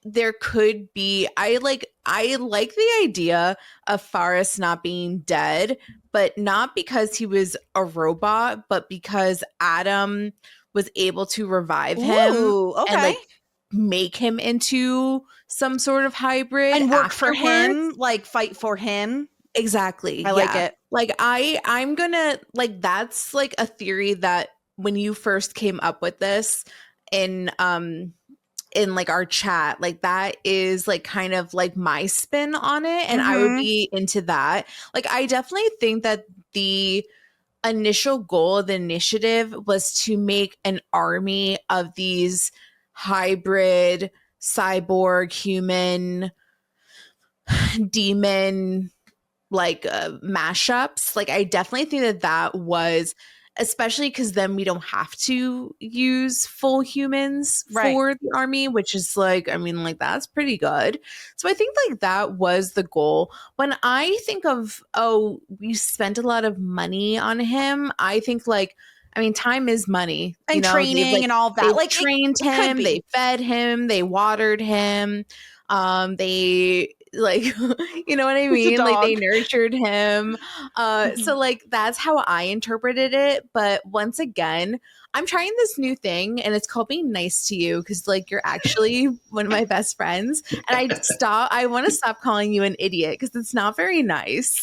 there could be, I like the idea of Forrest not being dead, but not because he was a robot, but because Adam was able to revive him and like make him into some sort of hybrid and work for him, like fight for him. Exactly. I like it. Like I'm gonna, like, that's like a theory that when you first came up with this in like our chat, like that is like kind of like my spin on it, and I would be into that. Like, I definitely think that the initial goal of the initiative was to make an army of these hybrid cyborg human demon like mashups. Like, I definitely think that was, especially because then we don't have to use full humans for the army, which is like, I mean, like, that's pretty good. So I think like that was the goal. When I think of, we spent a lot of money on him, I think like, I mean, time is money. And training and all that. They like trained him, they fed him, they watered him, they like, you know what I mean? Like, they nurtured him. So like, that's how I interpreted it. But once again, I'm trying this new thing, and it's called being nice to you, because like, you're actually one of my best friends, and I want to stop calling you an idiot because it's not very nice.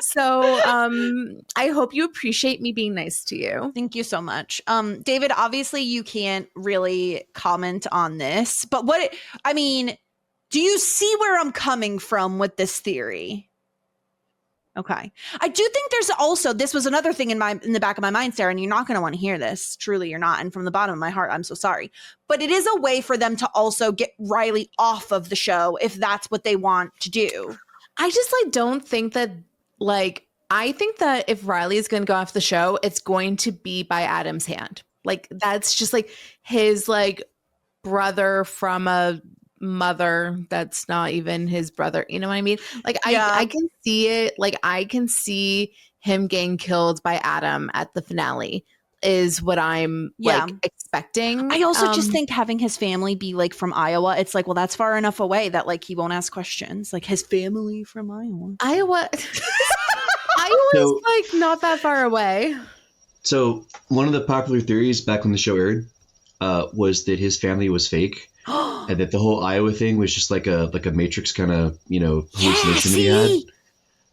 So I hope you appreciate me being nice to you. Thank you so much. David, obviously you can't really comment on this, but do you see where I'm coming from with this theory? Okay. I do think there's also, this was another thing in the back of my mind, Sarah, and you're not going to want to hear this. Truly, you're not. And from the bottom of my heart, I'm so sorry. But it is a way for them to also get Riley off of the show if that's what they want to do. I just like don't think that like I think that if Riley is going to go off the show, it's going to be by Adam's hand. Like, that's just like his like brother from a mother that's not even his brother. You know what I mean? Like, I can see it. Like, I can see him getting killed by Adam at the finale is what I'm like expecting. I also just think having his family be like from Iowa, it's like, well, that's far enough away that like he won't ask questions. Like his family from Iowa. Iowa's like not that far away. So one of the popular theories back when the show aired was that his family was fake. And that the whole Iowa thing was just like a Matrix kind of, hallucination that he had.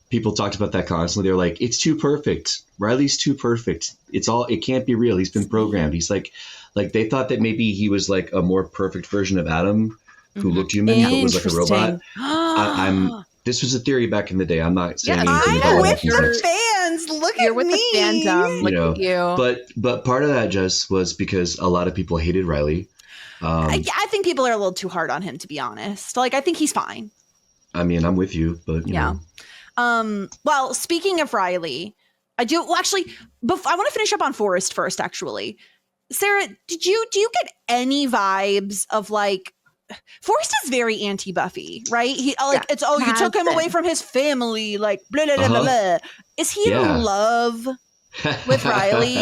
People talked about that constantly. They're like, it's too perfect. Riley's too perfect. It can't be real. He's been programmed. He's like they thought that maybe he was like a more perfect version of Adam who looked human but was like a robot. This was a theory back in the day. I'm not saying anything I'm about with it. the fans. Look You're at with me. the fandom. Look at you. But part of that, Jess, was because a lot of people hated Riley. I think people are a little too hard on him, to be honest. Like, I think he's fine. I mean, I'm with you, but you know. Well, speaking of Riley, I want to finish up on Forrest first, actually. Sarah, do you get any vibes of like, Forrest is very anti-Buffy, right? He it's you took him away from his family, like blah blah blah blah blah. Is he in love with Riley?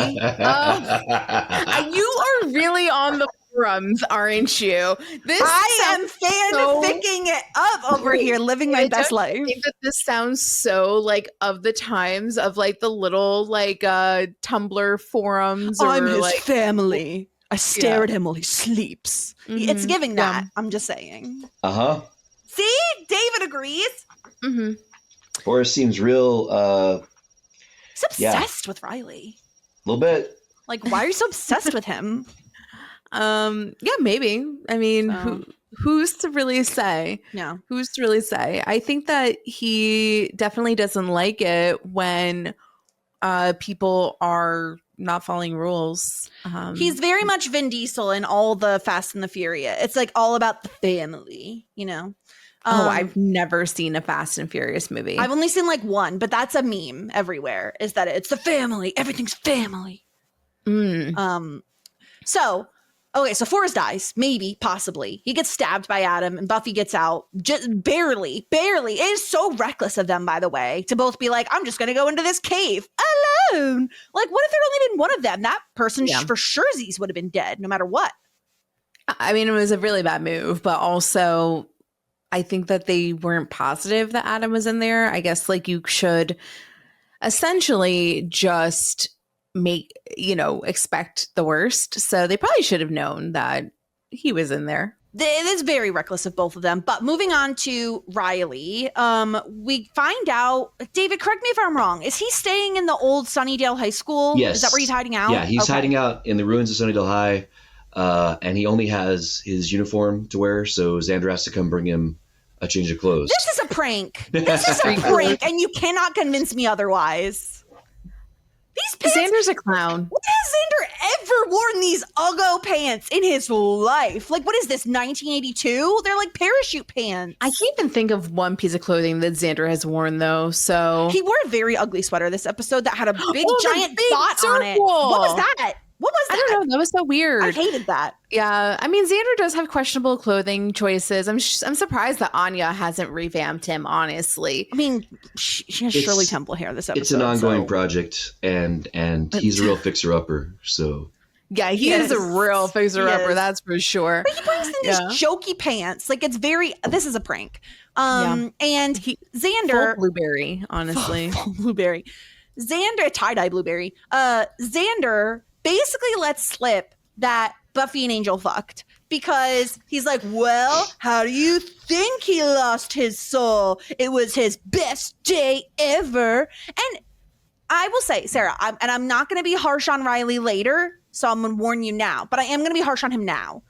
You are really on the forums, aren't you? I am fanficking it up over here, living my best life. I think that this sounds so like of the times of like the little like Tumblr forums. I'm his like, family. I stare at him while he sleeps. It's giving that. I'm just saying. See, David agrees. Forrest seems real. He's obsessed with Riley. A little bit. Like, why are you so obsessed with him? Maybe. I mean, who's to really say? Yeah. Who's to really say? I think that he definitely doesn't like it when people are not following rules. He's very much Vin Diesel in all the Fast and the Furious. It's like all about the family, you know? I've never seen a Fast and Furious movie. I've only seen like one, but that's a meme everywhere, is that it's the family. Everything's family. So Forrest dies, maybe, possibly. He gets stabbed by Adam and Buffy gets out. Just barely. It is so reckless of them, by the way, to both be like, I'm just going to go into this cave alone. Like, what if there only been one of them? That person for surezies would have been dead, no matter what. I mean, it was a really bad move, but also I think that they weren't positive that Adam was in there. I guess like you should essentially just expect the worst. So they probably should have known that he was in there. It is very reckless of both of them. But moving on to Riley, we find out, David, correct me if I'm wrong, is he staying in the old Sunnydale High School? Yes. Is that where he's hiding out? Yeah, he's hiding out in the ruins of Sunnydale High, and he only has his uniform to wear, so Xander has to come bring him a change of clothes. This is a prank. And you cannot convince me otherwise. These pants, Xander's a clown. When has Xander ever worn these Uggo pants in his life? Like, what is this, 1982? They're like parachute pants. I can't even think of one piece of clothing that Xander has worn, though. So he wore a very ugly sweater this episode that had a big giant dot on it. What was that? I don't know. That was so weird. I hated that. Yeah. I mean, Xander does have questionable clothing choices. I'm surprised that Anya hasn't revamped him, honestly. I mean, she has Shirley Temple hair this episode. It's an ongoing project, and he's a real fixer-upper, so... Yeah, he is a real fixer-upper, that's for sure. But he brings in these jokey pants. Like, it's very... This is a prank. And Xander... Full blueberry, honestly. Full blueberry. Xander... Tie-dye blueberry. Xander... basically lets slip that Buffy and Angel fucked because he's like, well, how do you think he lost his soul? It was his best day ever. And I will say, Sarah, I'm not going to be harsh on Riley later, so I'm going to warn you now, but I am going to be harsh on him now.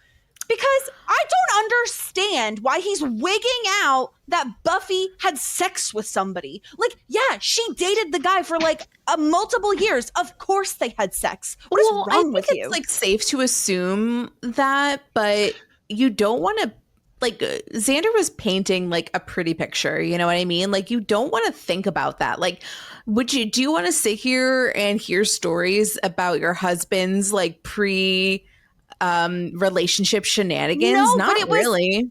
Because I don't understand why he's wigging out that Buffy had sex with somebody. Like, yeah, she dated the guy for like multiple years. Of course they had sex. What is wrong with you? It's like safe to assume that, but you don't want to like Xander was painting like a pretty picture, you know what I mean? Like you don't want to think about that. Like do you want to sit here and hear stories about your husband's like pre relationship shenanigans? No, Not but it was really.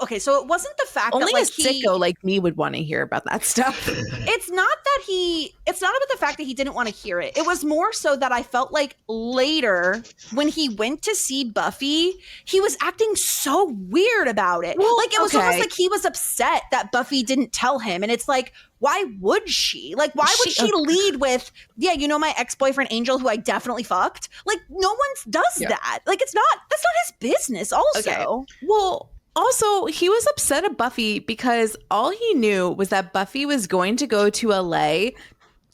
Okay, so it wasn't the fact Only that like a sicko like me would want to hear about that stuff. it's not about the fact that he didn't want to hear it. It was more so that I felt like later when he went to see Buffy, he was acting so weird about it. Well, like it was almost like he was upset that Buffy didn't tell him. And it's like, why would she? Like, why would she lead with, yeah, you know, my ex-boyfriend Angel, who I definitely fucked? Like, no one does that. Like, that's not his business also. Okay. Well, also, he was upset at Buffy because all he knew was that Buffy was going to go to LA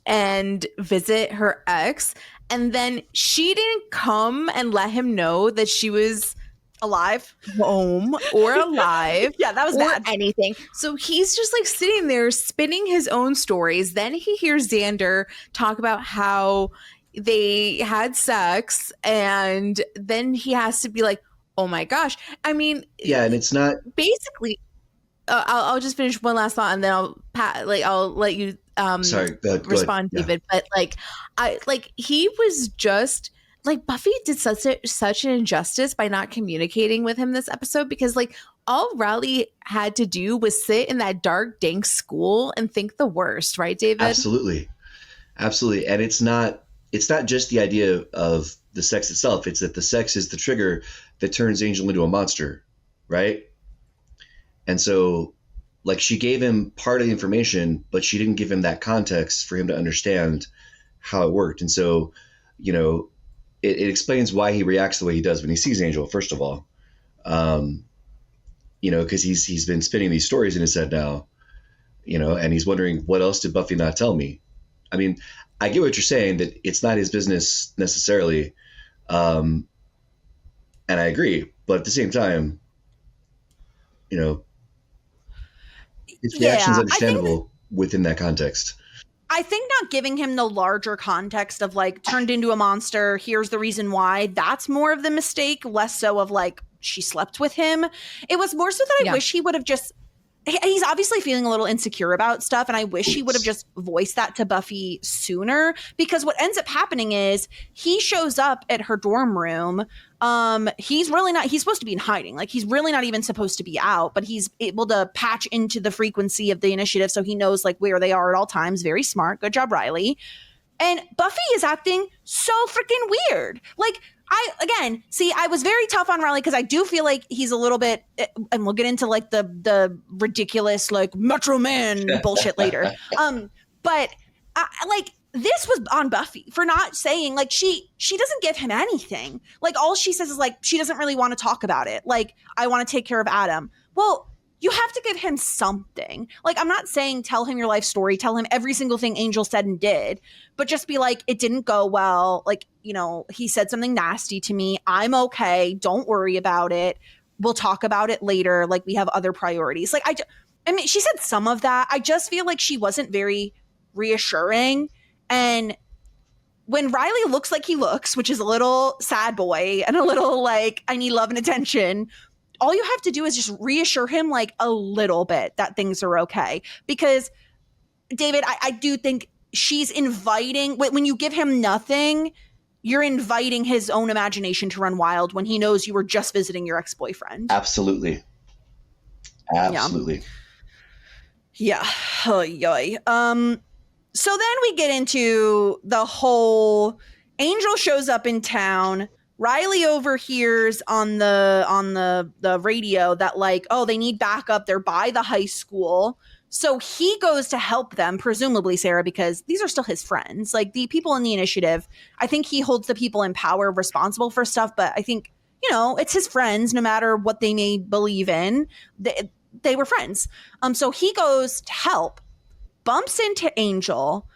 and visit her ex. And then she didn't come and let him know that she was alive, home, or alive. Yeah, that was or bad. Anything. So he's just like sitting there spinning his own stories. Then he hears Xander talk about how they had sex, and then he has to be like, oh my gosh. I mean, yeah, and it's not basically. I'll just finish one last thought, and then I'll let you sorry, go ahead. respond, David. Yeah. But he was just. Like Buffy did such an injustice by not communicating with him this episode, because like all Riley had to do was sit in that dark, dank school and think the worst, right, David? Absolutely. And it's not just the idea of the sex itself. It's that the sex is the trigger that turns Angel into a monster, right? And so like she gave him part of the information, but she didn't give him that context for him to understand how it worked. And so, you know, it explains why he reacts the way he does when he sees Angel, first of all. You know, because he's been spinning these stories in his head now, you know, and he's wondering, what else did Buffy not tell me? I mean, I get what you're saying, that it's not his business necessarily. And I agree. But at the same time, you know, his reaction's understandable within that context. I think not giving him the larger context of like turned into a monster, here's the reason why, that's more of the mistake, less so of like she slept with him. It was more so that I wish he would have just, he's obviously feeling a little insecure about stuff, and I wish he would have just voiced that to Buffy sooner, because what ends up happening is he shows up at her dorm room. He's supposed to be in hiding. Like he's really not even supposed to be out, but he's able to patch into the frequency of the initiative, so he knows like where they are at all times. Very smart. Good job, Riley. And Buffy is acting so freaking weird. Like I was very tough on Riley because I do feel like he's a little bit, and we'll get into like the ridiculous like Metro Man bullshit later. But this was on Buffy for not saying, like, she doesn't give him anything. Like all she says is like she doesn't really want to talk about it. Like, I want to take care of Adam. Well, you have to give him something. Like, I'm not saying tell him your life story, tell him every single thing Angel said and did, but just be like, it didn't go well. Like, you know, he said something nasty to me. I'm okay. Don't worry about it. We'll talk about it later. Like, we have other priorities. Like, I mean, she said some of that. I just feel like she wasn't very reassuring. And when Riley looks like he looks, which is a little sad boy and a little like, I need love and attention, all you have to do is just reassure him like a little bit that things are okay. Because, David, I do think she's inviting, when you give him nothing, you're inviting his own imagination to run wild when he knows you were just visiting your ex-boyfriend. Absolutely. Yeah. So then we get into the whole Angel shows up in town. Riley overhears on the radio that like, oh, they need backup. They're by the high school. So he goes to help them, presumably Sarah, because these are still his friends. Like the people in the initiative, I think he holds the people in power responsible for stuff. But I think, you know, it's his friends, no matter what they may believe in. They were friends. So he goes to help, bumps into Angel.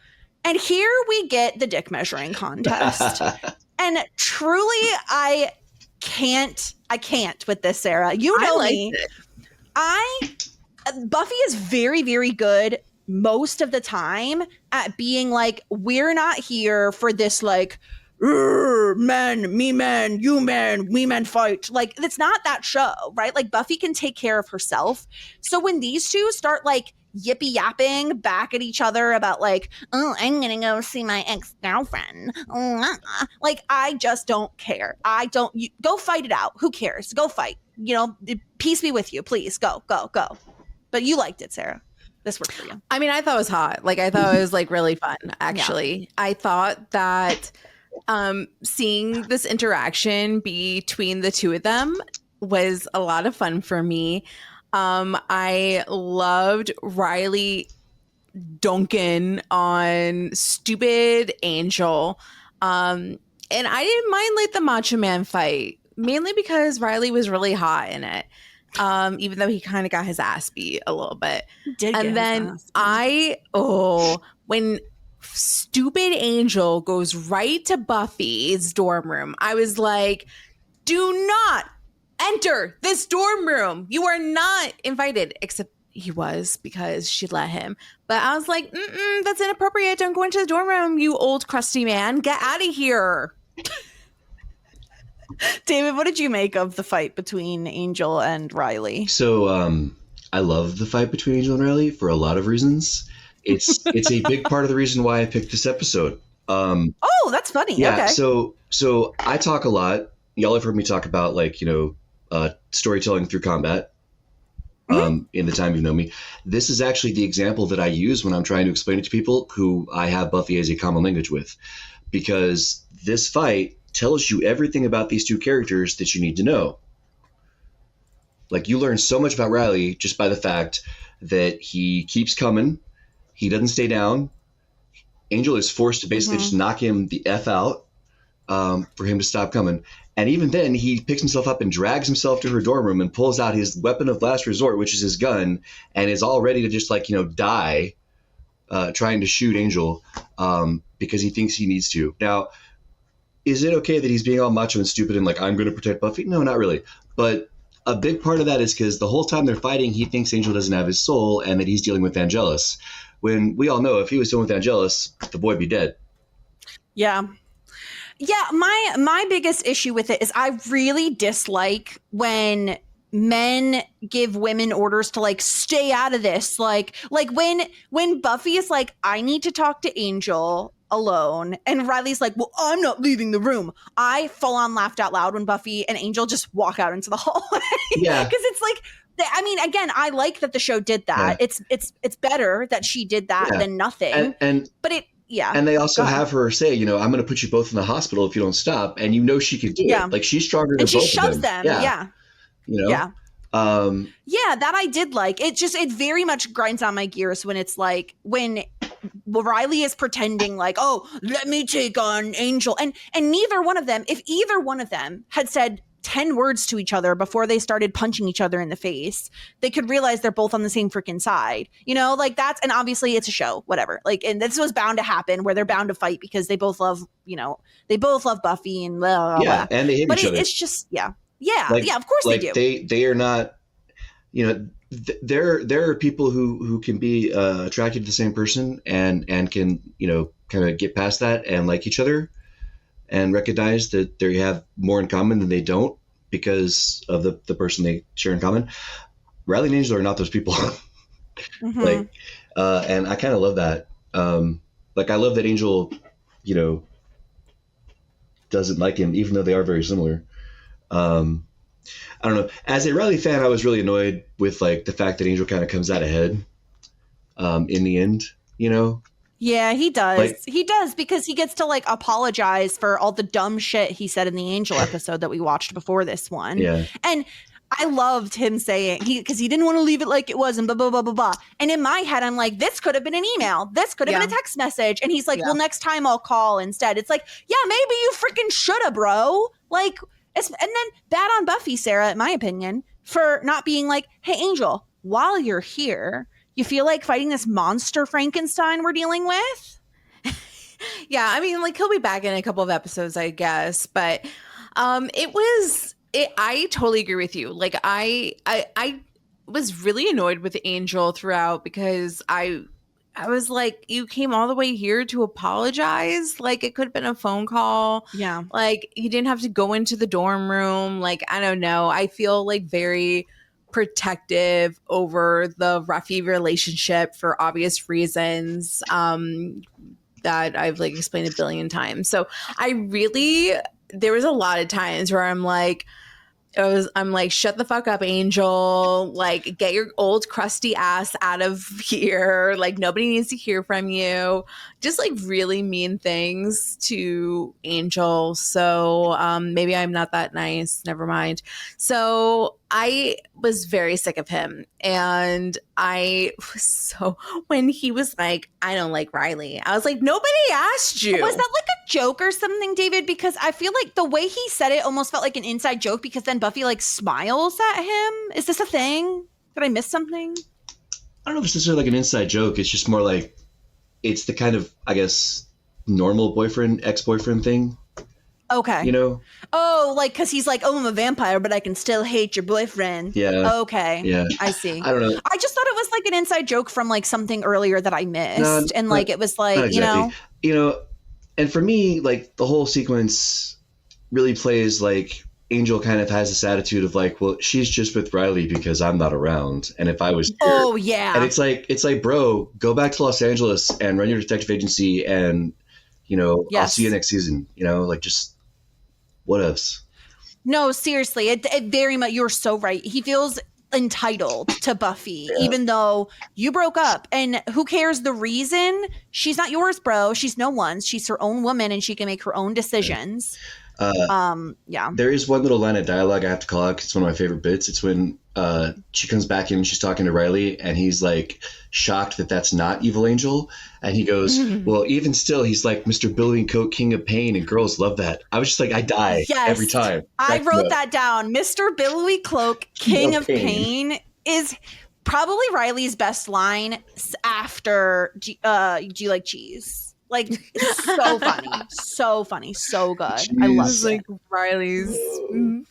And here we get the dick measuring contest. And truly, I can't with this, Sarah. You know me. Buffy is very, very good most of the time at being like, we're not here for this like men, me men, you men, we men fight. Like, it's not that show, right? Like, Buffy can take care of herself. So when these two start like yippy yapping back at each other about like, oh, I'm gonna go see my ex-girlfriend, like, I just don't care. Go fight it out. Who cares? Go fight. Peace be with you. Please go. But you liked it, Sarah. This worked for you. I mean, I thought it was hot. Like, I thought it was like really fun, actually. Yeah. I thought that seeing this interaction between the two of them was a lot of fun for me. I loved Riley dunking on stupid Angel. And I didn't mind like the Macho Man fight, mainly because Riley was really hot in it. Even though he kind of got his ass beat a little bit. And then when stupid Angel goes right to Buffy's dorm room, I was like, do not enter this dorm room. You are not invited. Except he was, because she let him. But I was like, that's inappropriate. Don't go into the dorm room, you old crusty man. Get out of here. David, what did you make of the fight between Angel and Riley? So I love the fight between Angel and Riley for a lot of reasons. It's a big part of the reason why I picked this episode. That's funny. Yeah. Okay. So I talk a lot. Y'all have heard me talk about storytelling through combat. In the time you've known me, this is actually the example that I use when I'm trying to explain it to people who I have Buffy as a common language with, because this fight tells you everything about these two characters that you need to know. Like, you learn so much about Riley just by the fact that he keeps coming. He doesn't stay down. Angel is forced to basically just knock him the F out for him to stop coming. And even then, he picks himself up and drags himself to her dorm room and pulls out his weapon of last resort, which is his gun, and is all ready to just die trying to shoot Angel because he thinks he needs to. Now, is it okay that he's being all macho and stupid and like, I'm going to protect Buffy? No, not really. But a big part of that is because the whole time they're fighting, he thinks Angel doesn't have his soul and that he's dealing with Vangelis. When we all know if he was dealing with Vangelis, the boy would be dead. Yeah. Yeah, my biggest issue with it is I really dislike when men give women orders to like stay out of this. Like when Buffy is like, I need to talk to Angel alone, and Riley's like, well, I'm not leaving the room. I full on laughed out loud when Buffy and Angel just walk out into the hallway. Yeah, because it's like, I mean, again, I like that the show did that. Yeah. It's better that she did that than nothing. But it. Yeah. And they also have her say, I'm going to put you both in the hospital if you don't stop. And she can do it. Like, she's stronger than both of them. And she shoves them. Yeah. Yeah. That I did like. It very much grinds on my gears when it's like, when Riley is pretending like, oh, let me take on Angel. And neither one of them, if either one of them had said 10 words to each other before they started punching each other in the face, they could realize they're both on the same freaking side, like that's, and obviously it's a show, whatever, like, and this was bound to happen where they're bound to fight because they both love, they both love Buffy and blah, blah, blah. And they hate each other. It's just, of course they do. They are not, there are people who can be attracted to the same person and can, kind of get past that and like each other and recognize that they have more in common than they don't because of the person they share in common. Riley and Angel are not those people. And I kind of love that. I love that Angel, doesn't like him, even though they are very similar. I don't know. As a Riley fan, I was really annoyed with the fact that Angel kind of comes out ahead in the end, Yeah, he does. He does, because he gets to apologize for all the dumb shit he said in the Angel episode that we watched before this one. Yeah. And I loved him saying because he didn't want to leave it like it was and blah, blah, blah, blah, blah. And in my head, I'm like, this could have been an email. This could have been a text message. And he's like, well, next time I'll call instead. It's like, yeah, maybe you freaking shoulda, bro. And then bad on Buffy, Sarah, in my opinion, for not being like, hey, Angel, while you're here, you feel like fighting this monster Frankenstein we're dealing with? Yeah, I mean, he'll be back in a couple of episodes, I guess. But I totally agree with you. I was really annoyed with Angel throughout because I was like, you came all the way here to apologize? Like, it could have been a phone call. Yeah. Like, you didn't have to go into the dorm room. Like, I don't know. I feel like very protective over the Ruffy relationship for obvious reasons that I've like explained a billion times. So there was a lot of times where I'm like, shut the fuck up, Angel. Like, get your old crusty ass out of here. Like, nobody needs to hear from you. Just like really mean things to Angel. So maybe I'm not that nice. Never mind. So I was very sick of him. And when he was like, I don't like Riley, I was like, nobody asked you. Was that like a joke or something, David? Because I feel like the way he said it almost felt like an inside joke, because then Buffy like smiles at him. Is this a thing? Did I miss something? I don't know if it's necessarily like an inside joke. It's just more like, it's the kind of, I guess, normal boyfriend, ex-boyfriend thing. Okay. You know? Oh, like, because he's like, oh, I'm a vampire, but I can still hate your boyfriend. Yeah. Okay. Yeah. I see. I don't know. I just thought it was like an inside joke from like something earlier that I missed. And like, it was like, not exactly. You know, and for me, like, the whole sequence really plays like Angel kind of has this attitude of like, well, she's just with Riley because I'm not around. And if I was here, oh, yeah. And it's like, bro, go back to Los Angeles and run your detective agency and, you know, I'll see you next season. You know, like, just what else? No, seriously, it very much, you're so right. He feels entitled to Buffy, even though you broke up. And who cares the reason? She's not yours, bro. She's no one's. She's her own woman and she can make her own decisions. Yeah. There is one little line of dialogue I have to call out 'cause it's one of my favorite bits. It's when she comes back in and she's talking to Riley and he's like shocked that that's not Evil Angel. And he goes, well, even still, he's like Mr. Billowing Coat, King of Pain, and girls love that. I was just like, I die every time. I wrote that down. Mr. Billowy Cloak, King of Pain is probably Riley's best line after do you like cheese? Like, it's so funny, so good. Jeez. I love it. Like Riley's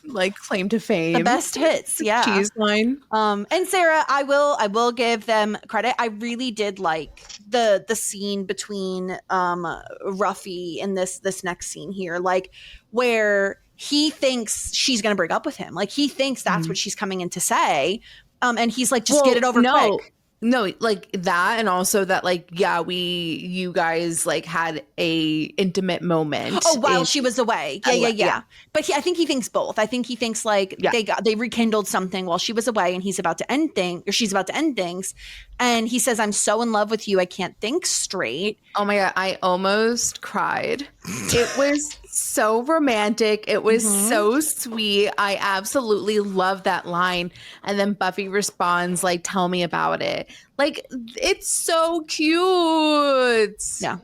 like claim to fame. The best hits, yeah. Cheese line. And Sarah, I will give them credit. I really did like the scene between Ruffy and this next scene here, like where he thinks she's gonna break up with him. Like, he thinks that's what she's coming in to say. And he's like, just get it over quick. No, like that, and also that, like, yeah, you guys like had a intimate moment. Oh, while she was away. Yeah. But I think he thinks both. I think he thinks like they rekindled something while she was away, and she's about to end things. And he says, "I'm so in love with you, I can't think straight." Oh my God, I almost cried. It was so romantic. It was so sweet. I absolutely love that line. And then Buffy responds like, "Tell me about it." Like, it's so cute. Yeah.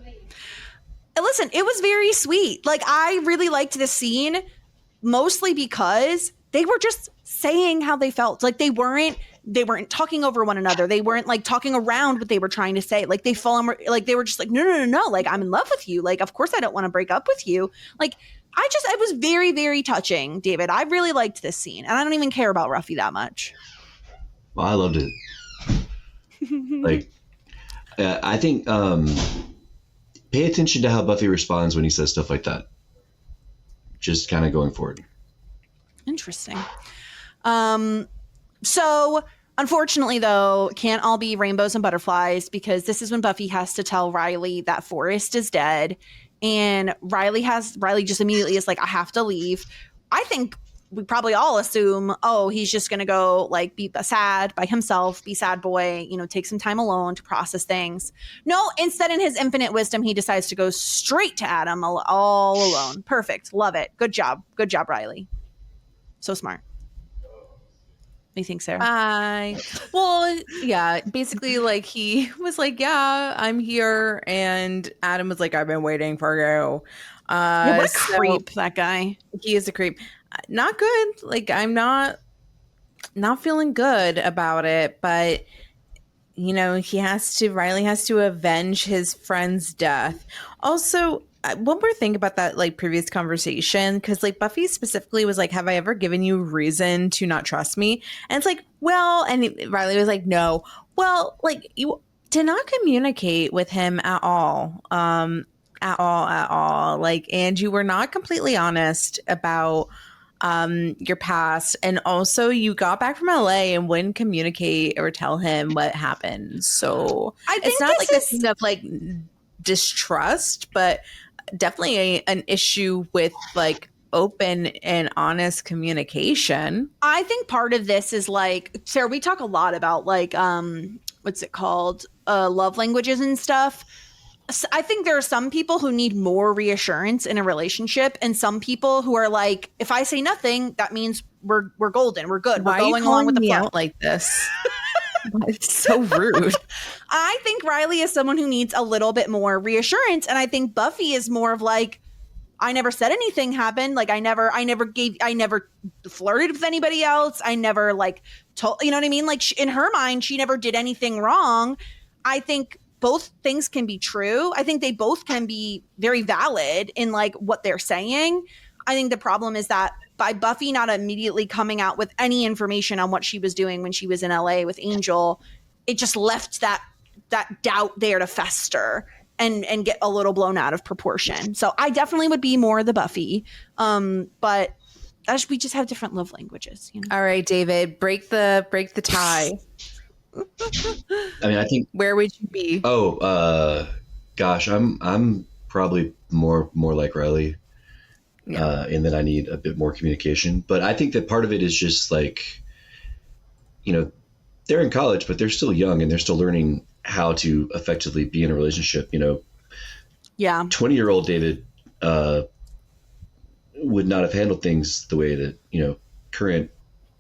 And listen, it was very sweet. Like, I really liked this scene mostly because they were just saying how they felt. Like, they weren't talking over one another. They weren't like talking around what they were trying to say. Like, they were just like, no. Like, I'm in love with you. Like, of course I don't want to break up with you. Like, it was very, very touching, David. I really liked this scene, and I don't even care about Ruffy that much. Well, I loved it. Like, I think pay attention to how Buffy responds when he says stuff like that. Just kind of going forward. Interesting. So unfortunately, though, can't all be rainbows and butterflies, because this is when Buffy has to tell Riley that Forrest is dead. And Riley just immediately is like, I have to leave. I think we probably all assume, oh, he's just going to go like be sad by himself, be sad boy, take some time alone to process things. No, instead, in his infinite wisdom, he decides to go straight to Adam all alone. Perfect. Love it. Good job. Good job, Riley. So smart. What do you think, Sarah? Well, yeah, basically, like, he was like, yeah, I'm here. And Adam was like, I've been waiting for you. What a creep, that guy. He is a creep. Not good. Like, I'm not feeling good about it. But, Riley has to avenge his friend's death. Also, one more thing about that, like, previous conversation, because, like, Buffy specifically was like, have I ever given you reason to not trust me? And it's like, well, and Riley was like, no. Well, like, you did not communicate with him at all. Like, and you were not completely honest about your past, and also you got back from LA and wouldn't communicate or tell him what happened. So I think it's not this like a is- thing of like distrust, but definitely an issue with like open and honest communication. I think part of this is like, Sarah, we talk a lot about like what's it called, love languages and stuff. I think there are some people who need more reassurance in a relationship, and some people who are like, if I say nothing, that means we're golden, we're good, Why we're going along with the me flow. out like this? It's so rude. I think Riley is someone who needs a little bit more reassurance, and I think Buffy is more of like, I never said anything happened. Like I never flirted with anybody else. I never like told, you know what I mean? Like in her mind, she never did anything wrong. I think both things can be true. I think they both can be very valid in like what they're saying. I think the problem is that by Buffy not immediately coming out with any information on what she was doing when she was in LA with Angel, it just left that doubt there to fester and get a little blown out of proportion. So I definitely would be more the Buffy. But we just have different love languages. You know? All right, David, break the tie. I mean, I think. Where would you be? Oh, gosh, I'm probably more like Riley, in that I need a bit more communication. But I think that part of it is just like, you know, they're in college, but they're still young and they're still learning how to effectively be in a relationship. You know, 20-year-old David would not have handled things the way that, you know, current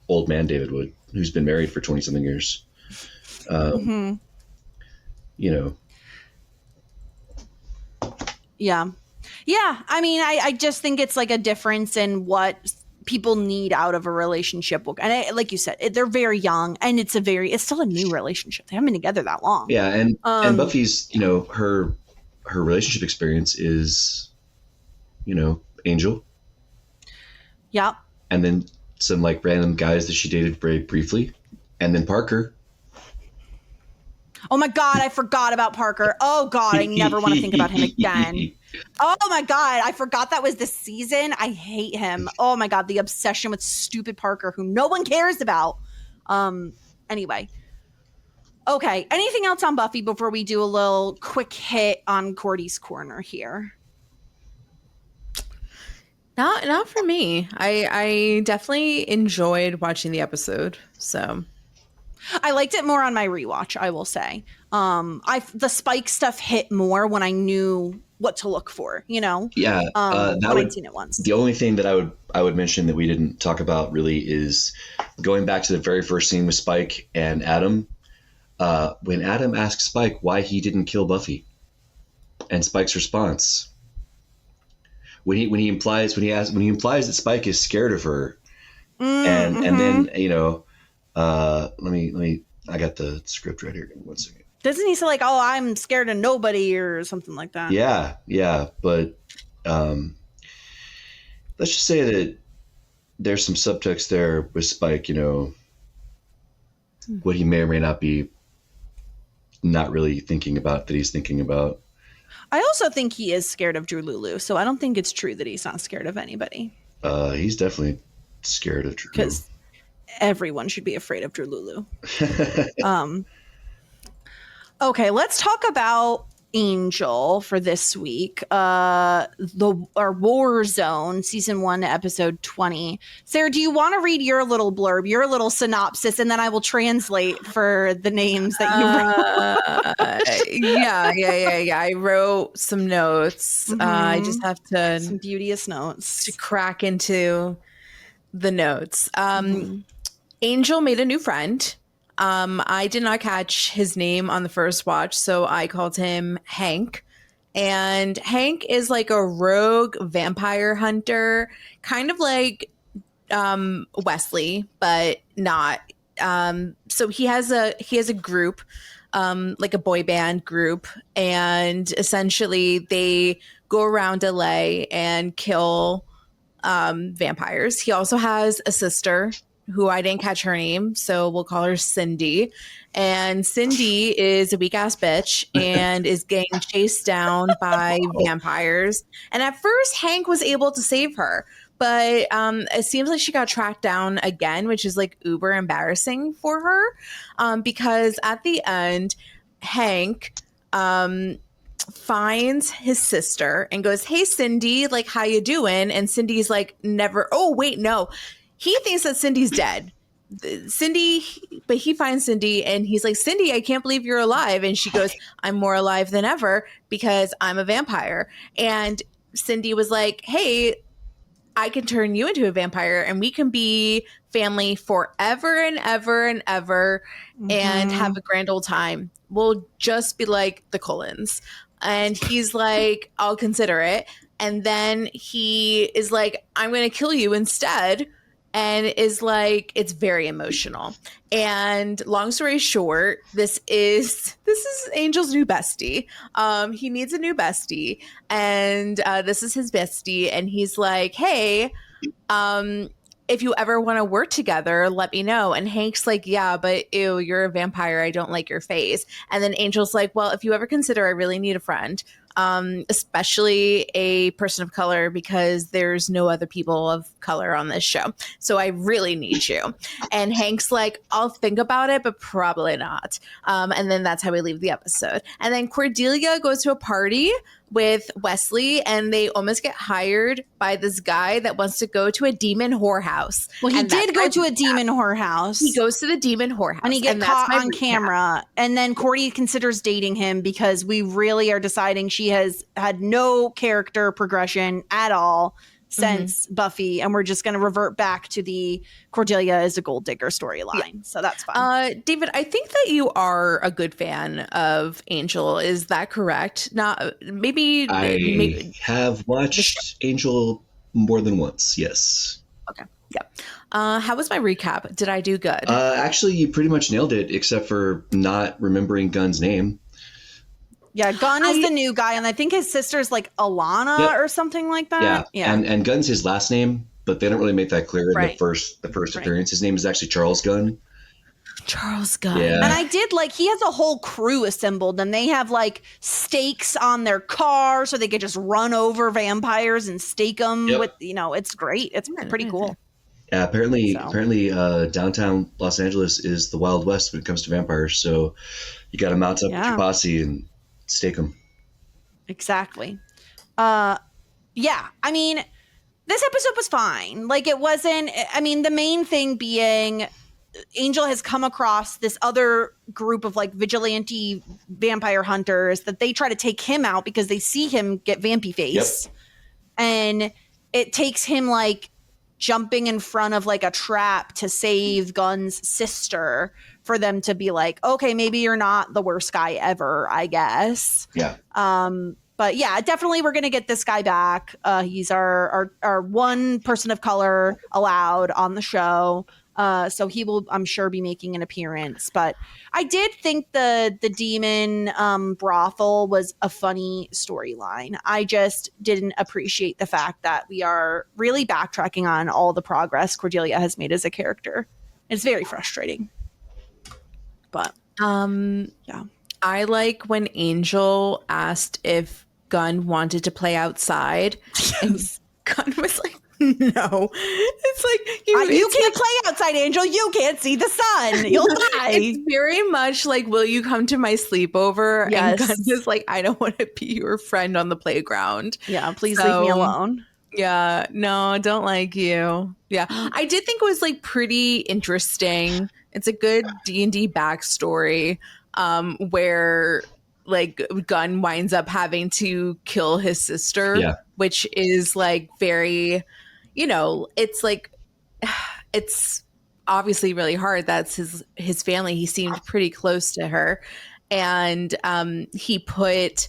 old man David would, who's been married for 20 something years. You know. Yeah. I mean, I just think it's like a difference in what people need out of a relationship. And like you said, they're very young, and it's still a new relationship. They haven't been together that long. Yeah. And Buffy's, you know, her relationship experience is, you know, Angel. Yeah. And then some like random guys that she dated very briefly. And then Parker. Oh my God, I forgot about Parker. Oh God, I never want to think about him again. Oh my God, I forgot that was this season. I hate him. Oh my God, the obsession with stupid Parker, who no one cares about. Anyway. Okay, anything else on Buffy before we do a little quick hit on Cordy's Corner here? Not for me. I definitely enjoyed watching the episode. So I liked it more on my rewatch, I will say. The Spike stuff hit more when I knew what to look for, you know? Yeah. When I'd seen it once. The only thing that I would mention that we didn't talk about really is going back to the very first scene with Spike and Adam. When Adam asks Spike why he didn't kill Buffy, and Spike's response, when he implies that Spike is scared of her, and then, you know, let me I got the script right here. Give me 1 second. Doesn't he say like, "Oh, I'm scared of nobody" or something like that? Yeah, but let's just say that there's some subtext there with Spike, you know, what he may or may not be not really thinking about that he's thinking about. I also think he is scared of Drew Lulu, so I don't think it's true that he's not scared of anybody. He's definitely scared of Drew. Because everyone should be afraid of Drew Lulu. Okay, let's talk about Angel for this week. Our War Zone, season 1, episode 20. Sarah, do you want to read your little blurb, your little synopsis, and then I will translate for the names that you wrote? Yeah. I wrote some notes. I just have to some beauteous notes to crack into the notes. Angel made a new friend. I did not catch his name on the first watch, so I called him Hank. And Hank is like a rogue vampire hunter, kind of like Wesley, but not. So he has a group, like a boy band group, and essentially they go around LA and kill vampires. He also has a sister who I didn't catch her name, so we'll call her Cindy. And Cindy is a weak ass bitch and is getting chased down by vampires. And at first, Hank was able to save her, but it seems like she got tracked down again, which is like uber embarrassing for her, because at the end, Hank finds his sister and goes, "Hey, Cindy, like, how you doing?" And Cindy's like, "Never." Oh, wait, no. He thinks that Cindy's dead. But he finds Cindy and he's like, "Cindy, I can't believe you're alive." And she goes, "I'm more alive than ever because I'm a vampire." And Cindy was like, "Hey, I can turn you into a vampire and we can be family forever and ever and ever and have a grand old time. We'll just be like the Cullens." And he's like, "I'll consider it." And then he is like, "I'm going to kill you instead." And is like, it's very emotional. And long story short, this is Angel's new bestie. He needs a new bestie, and this is his bestie. And he's like, "Hey, if you ever want to work together, let me know." And Hank's like, "Yeah, but ew, you're a vampire. I don't like your face." And then Angel's like, "Well, if you ever consider, I really need a friend, especially a person of color, because there's no other people of color on this show. So I really need you." And Hank's like, "I'll think about it, but probably not." And then that's how we leave the episode. And then Cordelia goes to a party with Wesley, and they almost get hired by this guy that wants to go to a demon whorehouse. Well, he And did go to a that. demon whorehouse. He goes to the demon whorehouse. And he gets caught on camera. And then Cordy considers dating him because we really are deciding she has had no character progression at all since Buffy. And we're just going to revert back to the Cordelia is a gold digger storyline. Yeah. So that's fun. David, I think that you are a good fan of Angel. Is that correct? Not maybe. I have watched Angel more than once. Yes. Okay. Yeah. How was my recap? Did I do good? Actually, you pretty much nailed it, except for not remembering Gunn's name. Yeah, Gunn is the new guy, and I think his sister's like Alana or something like that. Yeah. And Gunn's his last name, but they don't really make that clear in the first appearance. His name is actually Charles Gunn. Charles Gunn. Yeah. And I did like, he has a whole crew assembled, and they have like stakes on their car so they could just run over vampires and stake them with, it's great. It's pretty cool. Yeah, apparently downtown Los Angeles is the Wild West when it comes to vampires. So you got to mount up with your posse and stake them. Exactly. I mean, this episode was fine. Like, it wasn't, I mean, the main thing being Angel has come across this other group of like vigilante vampire hunters that they try to take him out because they see him get vampy face. Yep. And it takes him like jumping in front of like a trap to save Gunn's sister for them to be like, okay, maybe you're not the worst guy ever, I guess. Yeah. But yeah, definitely we're going to get this guy back. He's our one person of color allowed on the show. So he will, I'm sure, be making an appearance. But I did think the demon brothel was a funny storyline. I just didn't appreciate the fact that we are really backtracking on all the progress Cordelia has made as a character. It's very frustrating. But I like when Angel asked if Gunn wanted to play outside, and Gunn was like, "No." It's like you can't play outside, Angel. You can't see the sun. You'll die. It's very much like, "Will you come to my sleepover?" Yes. And Gunn is like, "I don't want to be your friend on the playground. Yeah, please leave me alone." Yeah, no, don't like you. Yeah, I did think it was like pretty interesting. It's a good D&D backstory where like Gunn winds up having to kill his sister, which is like very, it's like, it's obviously really hard. That's his family. He seemed pretty close to her. And he put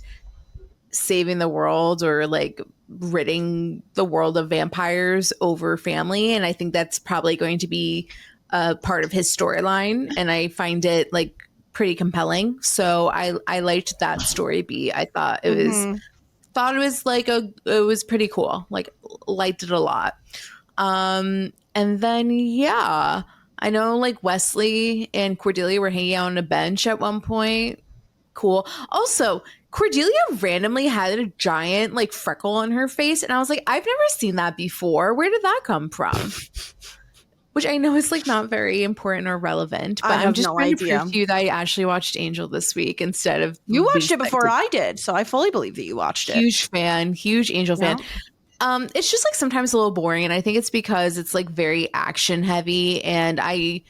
saving the world or like ridding the world of vampires over family. And I think that's probably going to be a part of his storyline. And I find it like pretty compelling. So I liked that story beat. I thought it was like it was pretty cool. Like, liked it a lot. And And then, yeah, I know like Wesley and Cordelia were hanging out on a bench at one point. Cool. Also, Cordelia randomly had a giant like freckle on her face. And I was like, I've never seen that before. Where did that come from? Which I know is like not very important or relevant, but I'm just trying to prove to you that I actually watched Angel this week instead of you watched it before I did, so I fully believe that you watched it. Huge fan, huge Angel fan. It's just like sometimes a little boring, and I think it's because it's like very action heavy, and I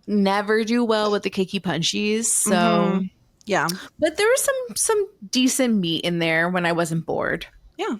never do well with the kicky punchies. So yeah, but there was some decent meat in there when I wasn't bored. Yeah.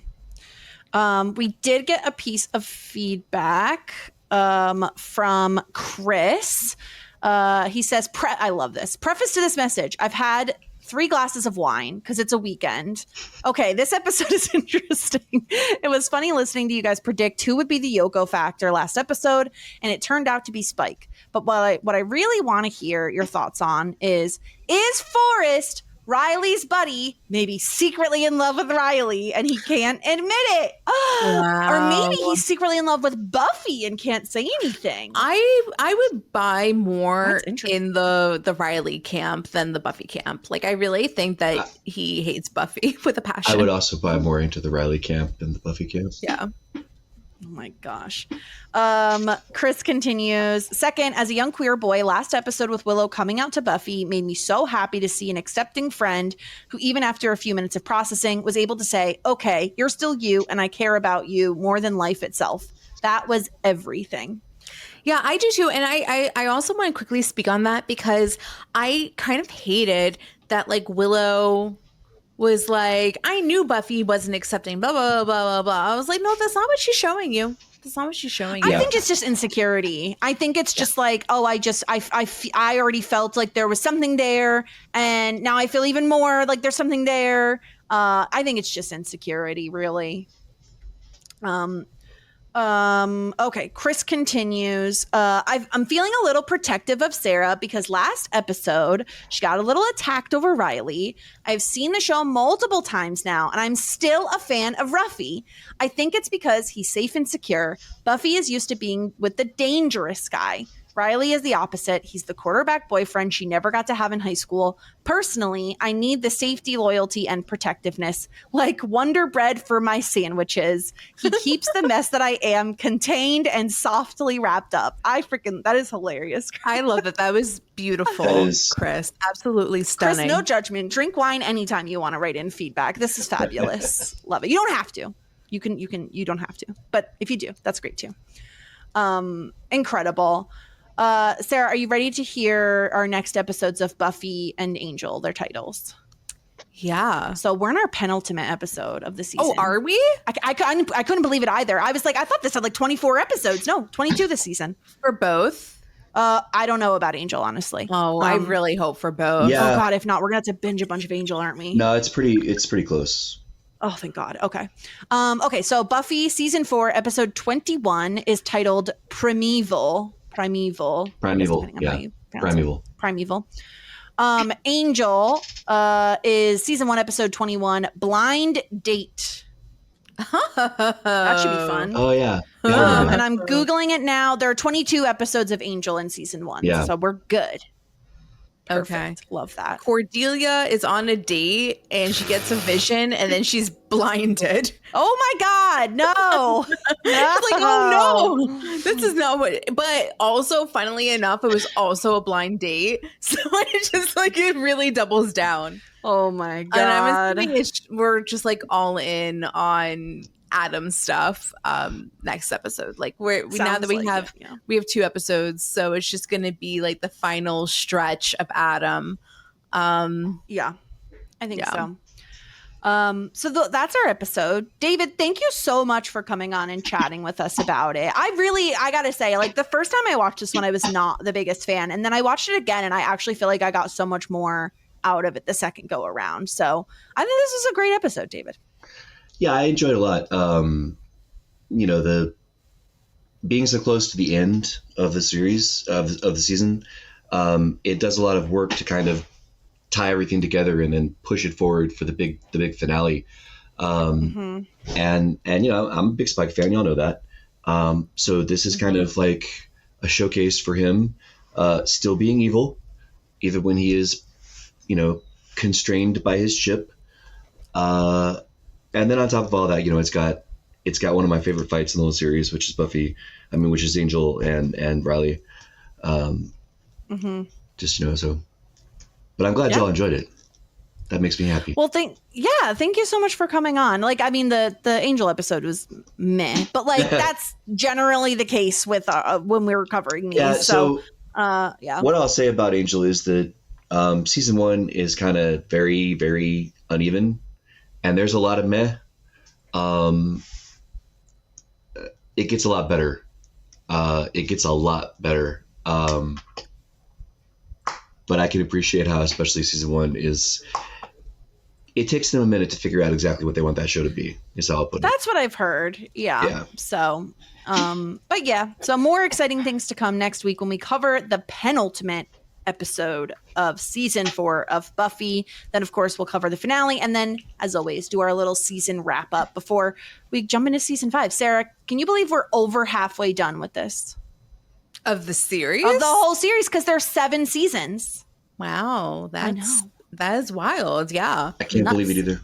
We did get a piece of feedback from Chris. He says, I love this. Preface to this message. I've had 3 glasses of wine because it's a weekend. Okay, this episode is interesting. It was funny listening to you guys predict who would be the Yoko Factor last episode, and it turned out to be Spike. But what I really want to hear your thoughts on is Forrest Riley's buddy, maybe secretly in love with Riley and he can't admit it? Wow. Or maybe he's secretly in love with Buffy and can't say anything. I would buy more in the Riley camp than the Buffy camp. Like, I really think that he hates Buffy with a passion. I would also buy more into the Riley camp than the Buffy camp. Yeah. Oh my gosh. Chris continues. Second, as a young queer boy, last episode with Willow coming out to Buffy made me so happy to see an accepting friend who, even after a few minutes of processing, was able to say, okay, you're still you and I care about you more than life itself. That was everything. Yeah, I do too. And I also want to quickly speak on that because I kind of hated that like Willow was like, I knew Buffy wasn't accepting blah, blah, blah, blah, blah. I was like, no, that's not what she's showing you. That's not what she's showing you. I think it's just insecurity. I think it's just like, oh, I already felt like there was something there. And now I feel even more like there's something there. I think it's just insecurity, really. Okay, Chris continues. I'm feeling a little protective of Sarah because last episode she got a little attacked over Riley. I've seen the show multiple times now, and I'm still a fan of Ruffy. I think it's because he's safe and secure. Buffy is used to being with the dangerous guy. Riley is the opposite. He's the quarterback boyfriend she never got to have in high school. Personally, I need the safety, loyalty, and protectiveness, like Wonder Bread for my sandwiches. He keeps the mess that I am contained and softly wrapped up. That is hilarious. I love it. That was beautiful, Chris. Absolutely stunning. Chris, no judgment. Drink wine anytime you want to write in feedback. This is fabulous. Love it. You don't have to. You don't have to. But if you do, that's great too. Incredible. Sarah, are you ready to hear our next episodes of Buffy and Angel, their titles? Yeah. So we're in our penultimate episode of the season. Oh, are we? I couldn't believe it either. I was like, I thought this had like 24 episodes. No, 22 this season. For both? I don't know about Angel, honestly. Oh, I really hope for both. Yeah. Oh God, if not, we're gonna have to binge a bunch of Angel, aren't we? No, it's pretty close. Oh, thank God. Okay. Okay, so Buffy season 4, episode 21 is titled Primeval. Yeah. Primeval. Angel is season 1, episode 21, Blind Date. That should be fun. Oh, yeah. And I'm Googling it now. There are 22 episodes of Angel in season 1. Yeah. So we're good. Perfect. Okay. Love that. Cordelia is on a date and she gets a vision and then she's blinded. Oh my God, no. It's like, oh no, this is not what, but also funnily enough, it was also a blind date. So it just like, it really doubles down. Oh my God. And I'm assuming we're just like all in on Adam stuff next episode. Like now that we have 2 episodes, so it's just gonna be like the final stretch of Adam. Yeah, I think so. So that's our episode. David, thank you so much for coming on and chatting with us about it. I gotta say, like the first time I watched this one, I was not the biggest fan, and then I watched it again and I actually feel like I got so much more out of it the second go around. So I think this is a great episode, David. Yeah, I enjoyed it a lot. The being so close to the end of the series of the season, it does a lot of work to kind of tie everything together and then push it forward for the big finale. And I'm a big Spike fan. Y'all know that. So this is kind of like a showcase for him, still being evil, even when he is, constrained by his chip. And then on top of all that, it's got one of my favorite fights in the whole series, which is which is Angel and Riley. So, but I'm glad y'all enjoyed it. That makes me happy. Well, thank you so much for coming on. The Angel episode was meh, but that's generally the case with when we were covering these. Yeah. So yeah. What I'll say about Angel is that season 1 is kind of very, very uneven, and there's a lot of meh. It gets a lot better. But I can appreciate how, especially season 1 is. It takes them a minute to figure out exactly what they want that show to be. Is how I'll put it. That's what I've heard. Yeah. So, but yeah. So more exciting things to come next week when we cover the penultimate episode of season 4 of Buffy. Then, of course, we'll cover the finale, and then, as always, do our little season wrap up before we jump into season 5. Sarah, can you believe we're over halfway done with this? Of the series? Of the whole series, because there's 7 seasons. Wow, that is wild. Yeah, I can't believe it either.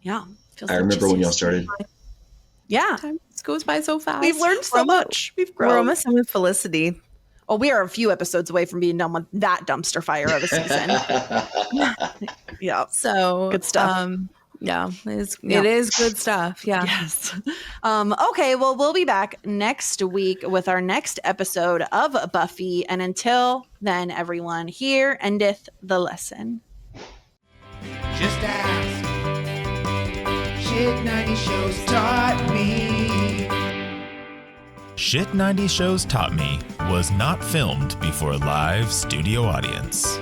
Yeah, I remember when y'all started. Yeah, time goes by so fast. We've learned so much. We're almost done with Felicity. Oh, we are a few episodes away from being done with that dumpster fire of a season. Yeah, so good stuff. Yeah, it is good stuff. Yeah. Yes. Okay, well, we'll be back next week with our next episode of Buffy. And until then, everyone, here endeth the lesson. Just ask. Shit 90 shows taught me. Shit 90 Shows Taught Me was not filmed before a live studio audience.